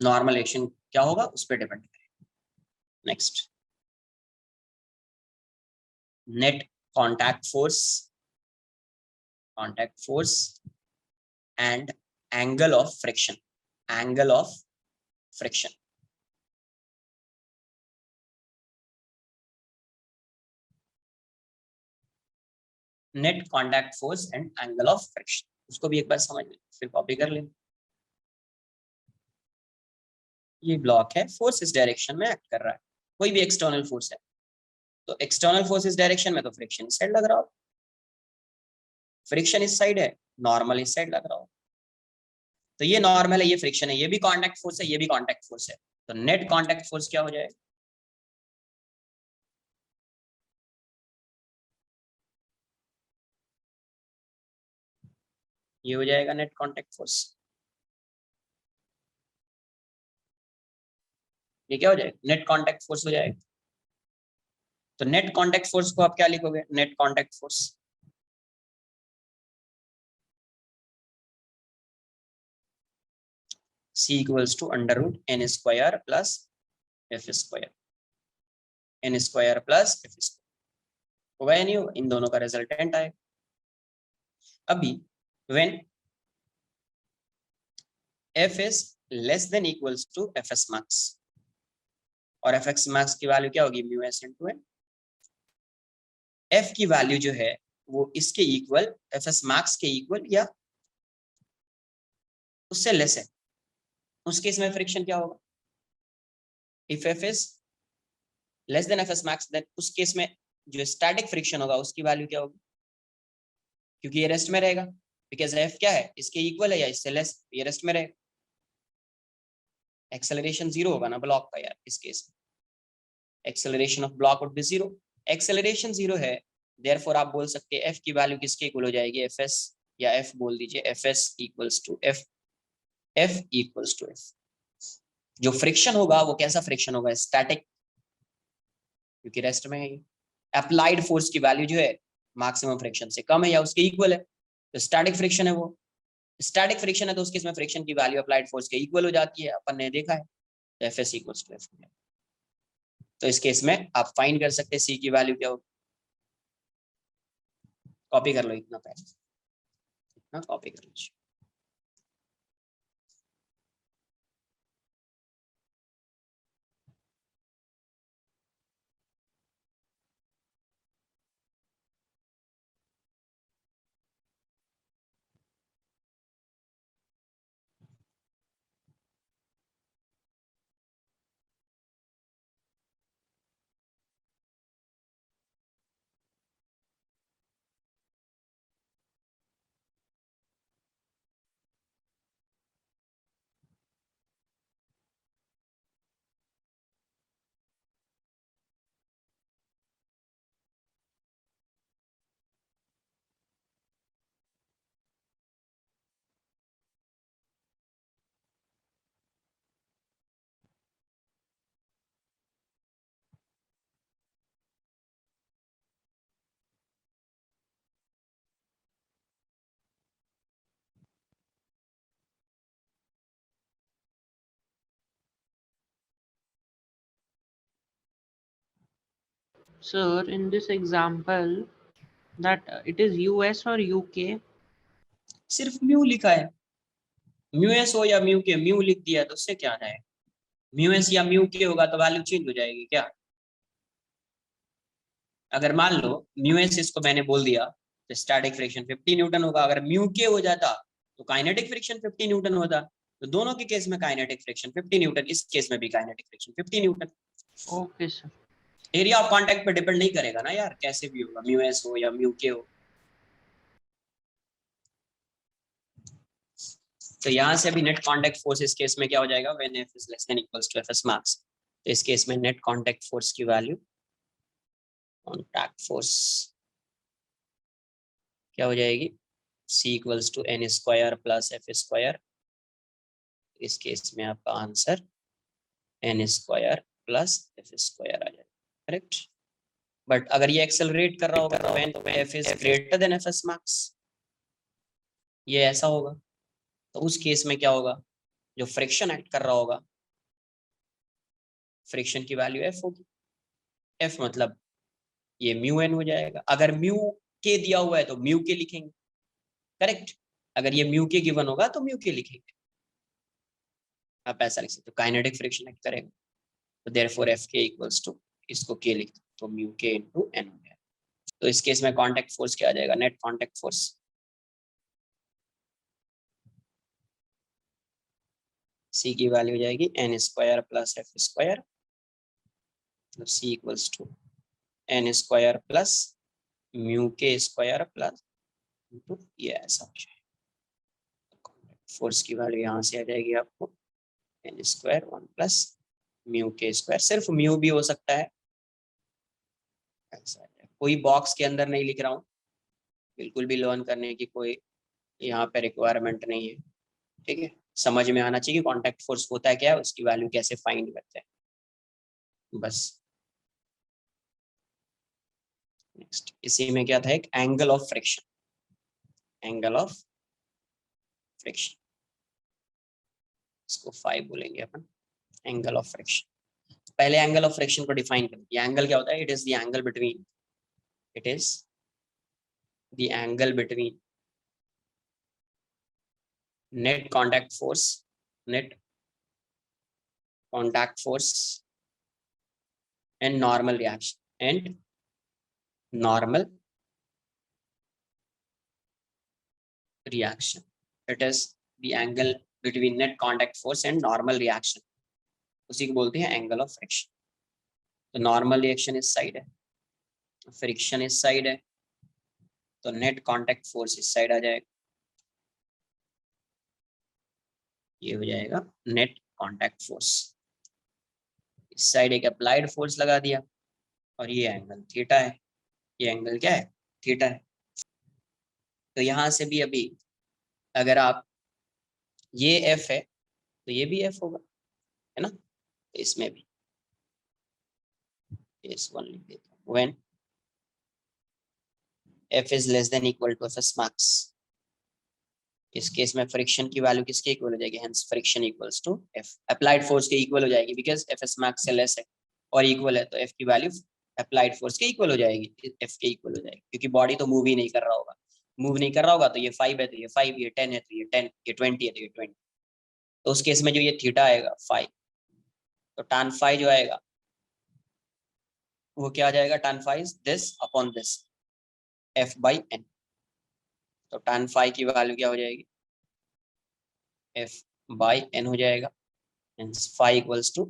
नॉर्मल एक्शन क्या होगा उस पर डिपेंड करेगा। Next, net contact force and angle of friction, angle of friction. Net contact force and angle of friction, उसको भी एक बार समझ लें फिर कॉपी कर लें। ये ब्लॉक है, फोर्स इस डायरेक्शन में एक्ट कर रहा है, कोई भी एक्सटर्नल फोर्स है, तो एक्सटर्नल फोर्स इस डायरेक्शन में, तो फ्रिक्शन इस साइड लग रहा हो, फ्रिक्शन इस साइड है, नॉर्मल इस साइड लग रहा हो। तो ये नॉर्मल है, ये फ्रिक्शन है, ये भी कॉन्टैक्ट फोर्स है, ये भी कॉन्टैक्ट फोर्स है, तो नेट कॉन्टैक्ट फोर्स क्या हो जाएगा? ये हो जाएगा नेट कॉन्टैक्ट फोर्स। ये क्या हो जाएगा? नेट कॉन्टैक्ट फोर्स हो जाएगा। तो नेट कॉन्टैक्ट फोर्स को आप क्या लिखोगे? Net contact force C equals to under root n square plus f square, n square plus f square होगा या नहीं होगा? इन दोनों का रिजल्टेंट आएगा। अभी when f is less than equals to fs max, और fx max की वैल्यू क्या होगी? Mu s into n। f की वैल्यू जो है वो इसके इक्वल, fs max के इक्वल या उससे लेस है, उस केस में फ्रिक्शन क्या होगा? If f is less than fs max, then उस केस में जो स्टैटिक फ्रिक्शन होगा उसकी वैल्यू क्या होगी? क्योंकि ये रेस्ट में रहेगा, बिकॉज f क्या है? इसके इक्वल है या इससे लेस, ये रेस्ट में रहेगा। एक्सेलरेशन 0 होगा ना ब्लॉक का यार इस केस में, acceleration of block would be 0, acceleration 0 है, देयरफॉर आप बोल सकते हैं f की वैल्यू किसके इक्वल हो जाएगी, fs, या f बोल दीजिए, fs equals to f, f equals to f। जो फ्रिक्शन होगा वो कैसा फ्रिक्शन होगा, स्टैटिक, क्योंकि रेस्ट में है। अप्लाइड फोर्स की वैल्यू जो है मैक्सिमम फ्रिक्शन से कम है या उसके इक्वल है, तो स्टैटिक फ्रिक्शन है वो, स्टैटिक फ्रिक्शन है तो उसके इसमें फ्रिक्शन की वैल्यू अप्लाइड फोर्स के इक्वल हो जाती है, अपन ने देखा है, तो F S equals to F. तो इस केस में आप फाइंड कर सकते हैं सी की वैल्यू क्या होगी, कॉपी कर लो इतना पहले, इतना कॉपी कर लीजिए। Sir, in this example, that it is US or UK? सिर्फ म्यू लिखा है, म्यू एस हो या म्यू के, म्यू लिख दिया तो उससे क्या है, म्यू एस या म्यू के होगा तो वैल्यू चेंज हो जाएगी क्या। अगर मान लो म्यू एस इसको मैंने बोल दिया तो स्टैटिक फ्रिक्शन 50 न्यूटन होगा, अगर म्यू के हो जाता तो काइनेटिक फ्रिक्शन 50 न्यूटन होता, तो दोनों के केस में काइनेटिक फ्रिक्शन 50 न्यूटन, इस केस में भी kinetic friction 50 Newton. Okay, sir. Area of contact पे डिपेंड नहीं करेगा ना यार, कैसे भी होगा, म्यू एस हो या म्यू के हो। तो यहाँ से अभी नेट कांटेक्ट फोर्स इस केस में क्या हो जाएगा, when F is less than equals to FS max, तो इस केस में नेट कांटेक्ट फोर्स की वैल्यू, कांटेक्ट फोर्स क्या हो जाएगी, C equals to N square plus F square, इस केस में आपका answer N square plus F square आ जाएगा, करेक्ट। बट अगर ये एक्सेलरेट कर रहा होगा तो when F is greater then F S max, ये ऐसा होगा, तो उस केस में क्या होगा, जो फ्रिक्शन एक्ट कर रहा होगा, फ्रिक्शन की वैल्यू एफ होगी, एफ मतलब ये म्यू एन हो जाएगा। अगर म्यू के दिया हुआ है तो म्यू के लिखेंगे, करेक्ट, अगर ये म्यू के गिवन होगा तो म्यू के लिखेंगे, आप ऐसा लिख सकते हो, काइनेटिक फ्रिक्शन एक्ट करेगा, तो therefore F K equals to, इसको के लिख दो तो म्यू के इनटू एन हो गया। तो इस केस में कांटेक्ट फोर्स क्या आ जाएगा, नेट कांटेक्ट फोर्स सी की वैल्यू हो जाएगी N square plus F square, तो C equals to N square plus mu K square plus, ये ऐसा हो जाएगा, फोर्स की वैल्यू यहाँ से आ जाएगी आपको N square 1 plus mu K square, सिर्फ म्यू भी हो सकता है ऐसा, कोई बॉक्स के अंदर नहीं लिख रहा हूँ, बिल्कुल भी लर्न करने की कोई यहाँ पे रिक्वायरमेंट नहीं है, ठीक है, समझ में आना चाहिए कांटेक्ट फोर्स होता है क्या है, उसकी वैल्यू कैसे फाइंड करते हैं, बस। नेक्स्ट इसी में क्या था, एक angle of friction, angle of friction, इसको 5 बोलेंगे अपन, एंगल ऑफ फ्रिक्शन। पहले एंगल ऑफ फ्रिक्शन को डिफाइन करें, एंगल क्या होता है, it is the angle between, it is the angle between net contact force and normal reaction, and normal reaction, it is the angle between net contact force and normal reaction, उसी को बोलते हैं angle of friction. तो normal reaction इस side है, friction इस side है, तो नेट कांटेक्ट फोर्स इस साइड आ जाएगा, ये हो जाएगा नेट कांटेक्ट फोर्स। इस साइड एक अप्लाइड फोर्स लगा दिया और ये एंगल थीटा है, ये एंगल क्या है, थीटा है। तो यहां से भी अभी अगर आप, ये एफ है तो ये भी एफ होगा, है ना। इसमें भी इस वन लिख देता हूं, when F is less than equal to F S max. इस केस में फ्रिक्शन की वैल्यू किसके इक्वल हो जाएगी, hence friction equals to F, applied force के इक्वल हो जाएगी, बिकॉज एफ एस मैक्स से लेस है और इक्वल है तो एफ की वैल्यू अप्लाइड फोर्स के इक्वल हो जाएगी, एफ के इक्वल हो जाएगी, क्योंकि बॉडी तो मूव ही नहीं कर रहा होगा। मूव नहीं कर रहा होगा तो ये 5 है तो ये 5, ये 10 है तो ये 10, ये 20 है तो ये 20। तो उस केस में जो ये थीटा आएगा 5, तो tan phi जो आएगा वो क्या आ जाएगा, tan phi is this upon this f by n। तो tan phi की वैल्यू क्या हो जाएगी, f बाई n हो जाएगा, hence phi equals to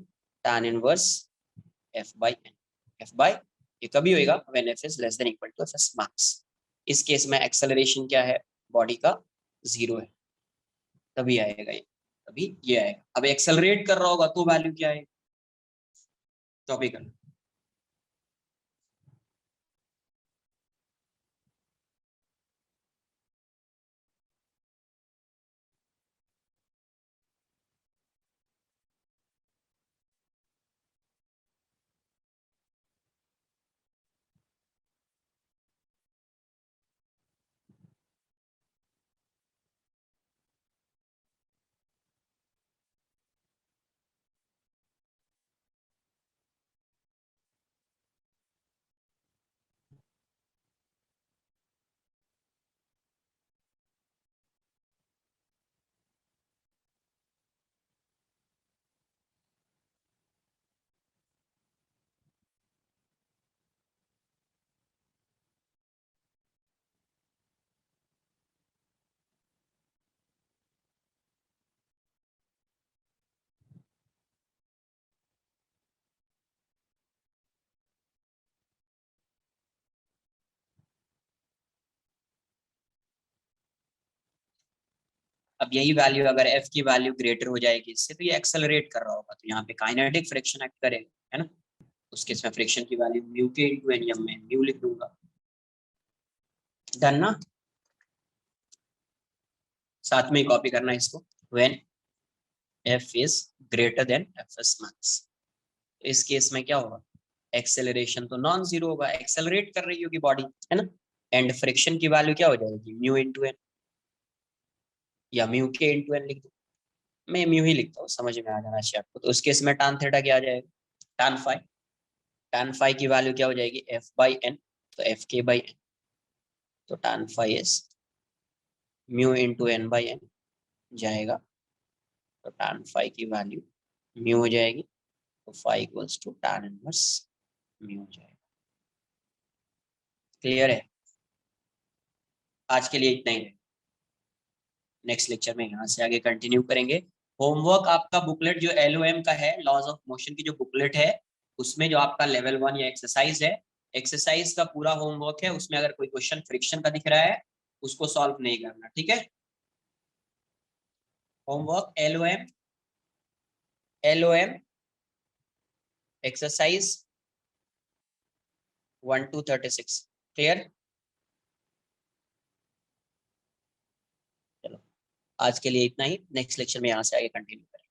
tan inverse f by n। f by ये कभी होएगा when f is less than equal to f s max। इस केस में एक्सेलरेशन क्या है, बॉडी का 0 है, तभी आएगा ये, तभी ये आएगा। अब एक्सेलरेट कर रहा होगा तो वैल्यू क्या है, कॉपी कर। अब यही वैल्यू अगर f की वैल्यू ग्रेटर हो जाएगी इससे, तो ये एक्सेलरेट कर रहा होगा, तो यहाँ पे काइनेटिक फ्रिक्शन एक्ट करेगा, है ना। उसके इसमें फ्रिक्शन की वैल्यू म्यू के इनटू एन, या मैं म्यू लिख दूंगा, डन ना। साथ में कॉपी करना है इसको, when f is greater then F S max. इस केस में क्या होगा, एक्सेलरेशन तो नॉन जीरो होगा, एक्सेलरेट कर रही होगी बॉडी, है ना। एंड फ्रिक्शन की वैल्यू क्या हो जाएगी, म्यू इनटू एन, या म्यू के इनटू एन लिख दो, मैं म्यू ही लिखता हूँ, समझ में आ जाना चाहिए आपको। तो उसके इसमें tan थीटा क्या आ जाएगा, tan phi की वैल्यू क्या हो जाएगी, f बाई एन, तो f के बाई एन, तो tan phi is mu into N by N जाएगा, तो tan phi की वैल्यू म्यू हो जाएगी, तो phi equals to tan inverse mu हो जाएगा। क्लियर है, आज के लिए इतना ही है। नेक्स्ट लेक्चर में यहाँ से आगे कंटिन्यू करेंगे। होमवर्क आपका बुकलेट जो LOM का है, लॉज ऑफ मोशन की जो बुकलेट है, उसमें जो आपका लेवल 1 या एक्सरसाइज है, एक्सरसाइज का पूरा होमवर्क है। उसमें अगर कोई क्वेश्चन फ्रिक्शन का दिख रहा है उसको सॉल्व नहीं करना, ठीक है। Homework LOM exercise 1 to 36, clear. चलो आज के लिए इतना ही, नेक्स्ट लेक्चर में यहाँ से आगे कंटिन्यू करेंगे।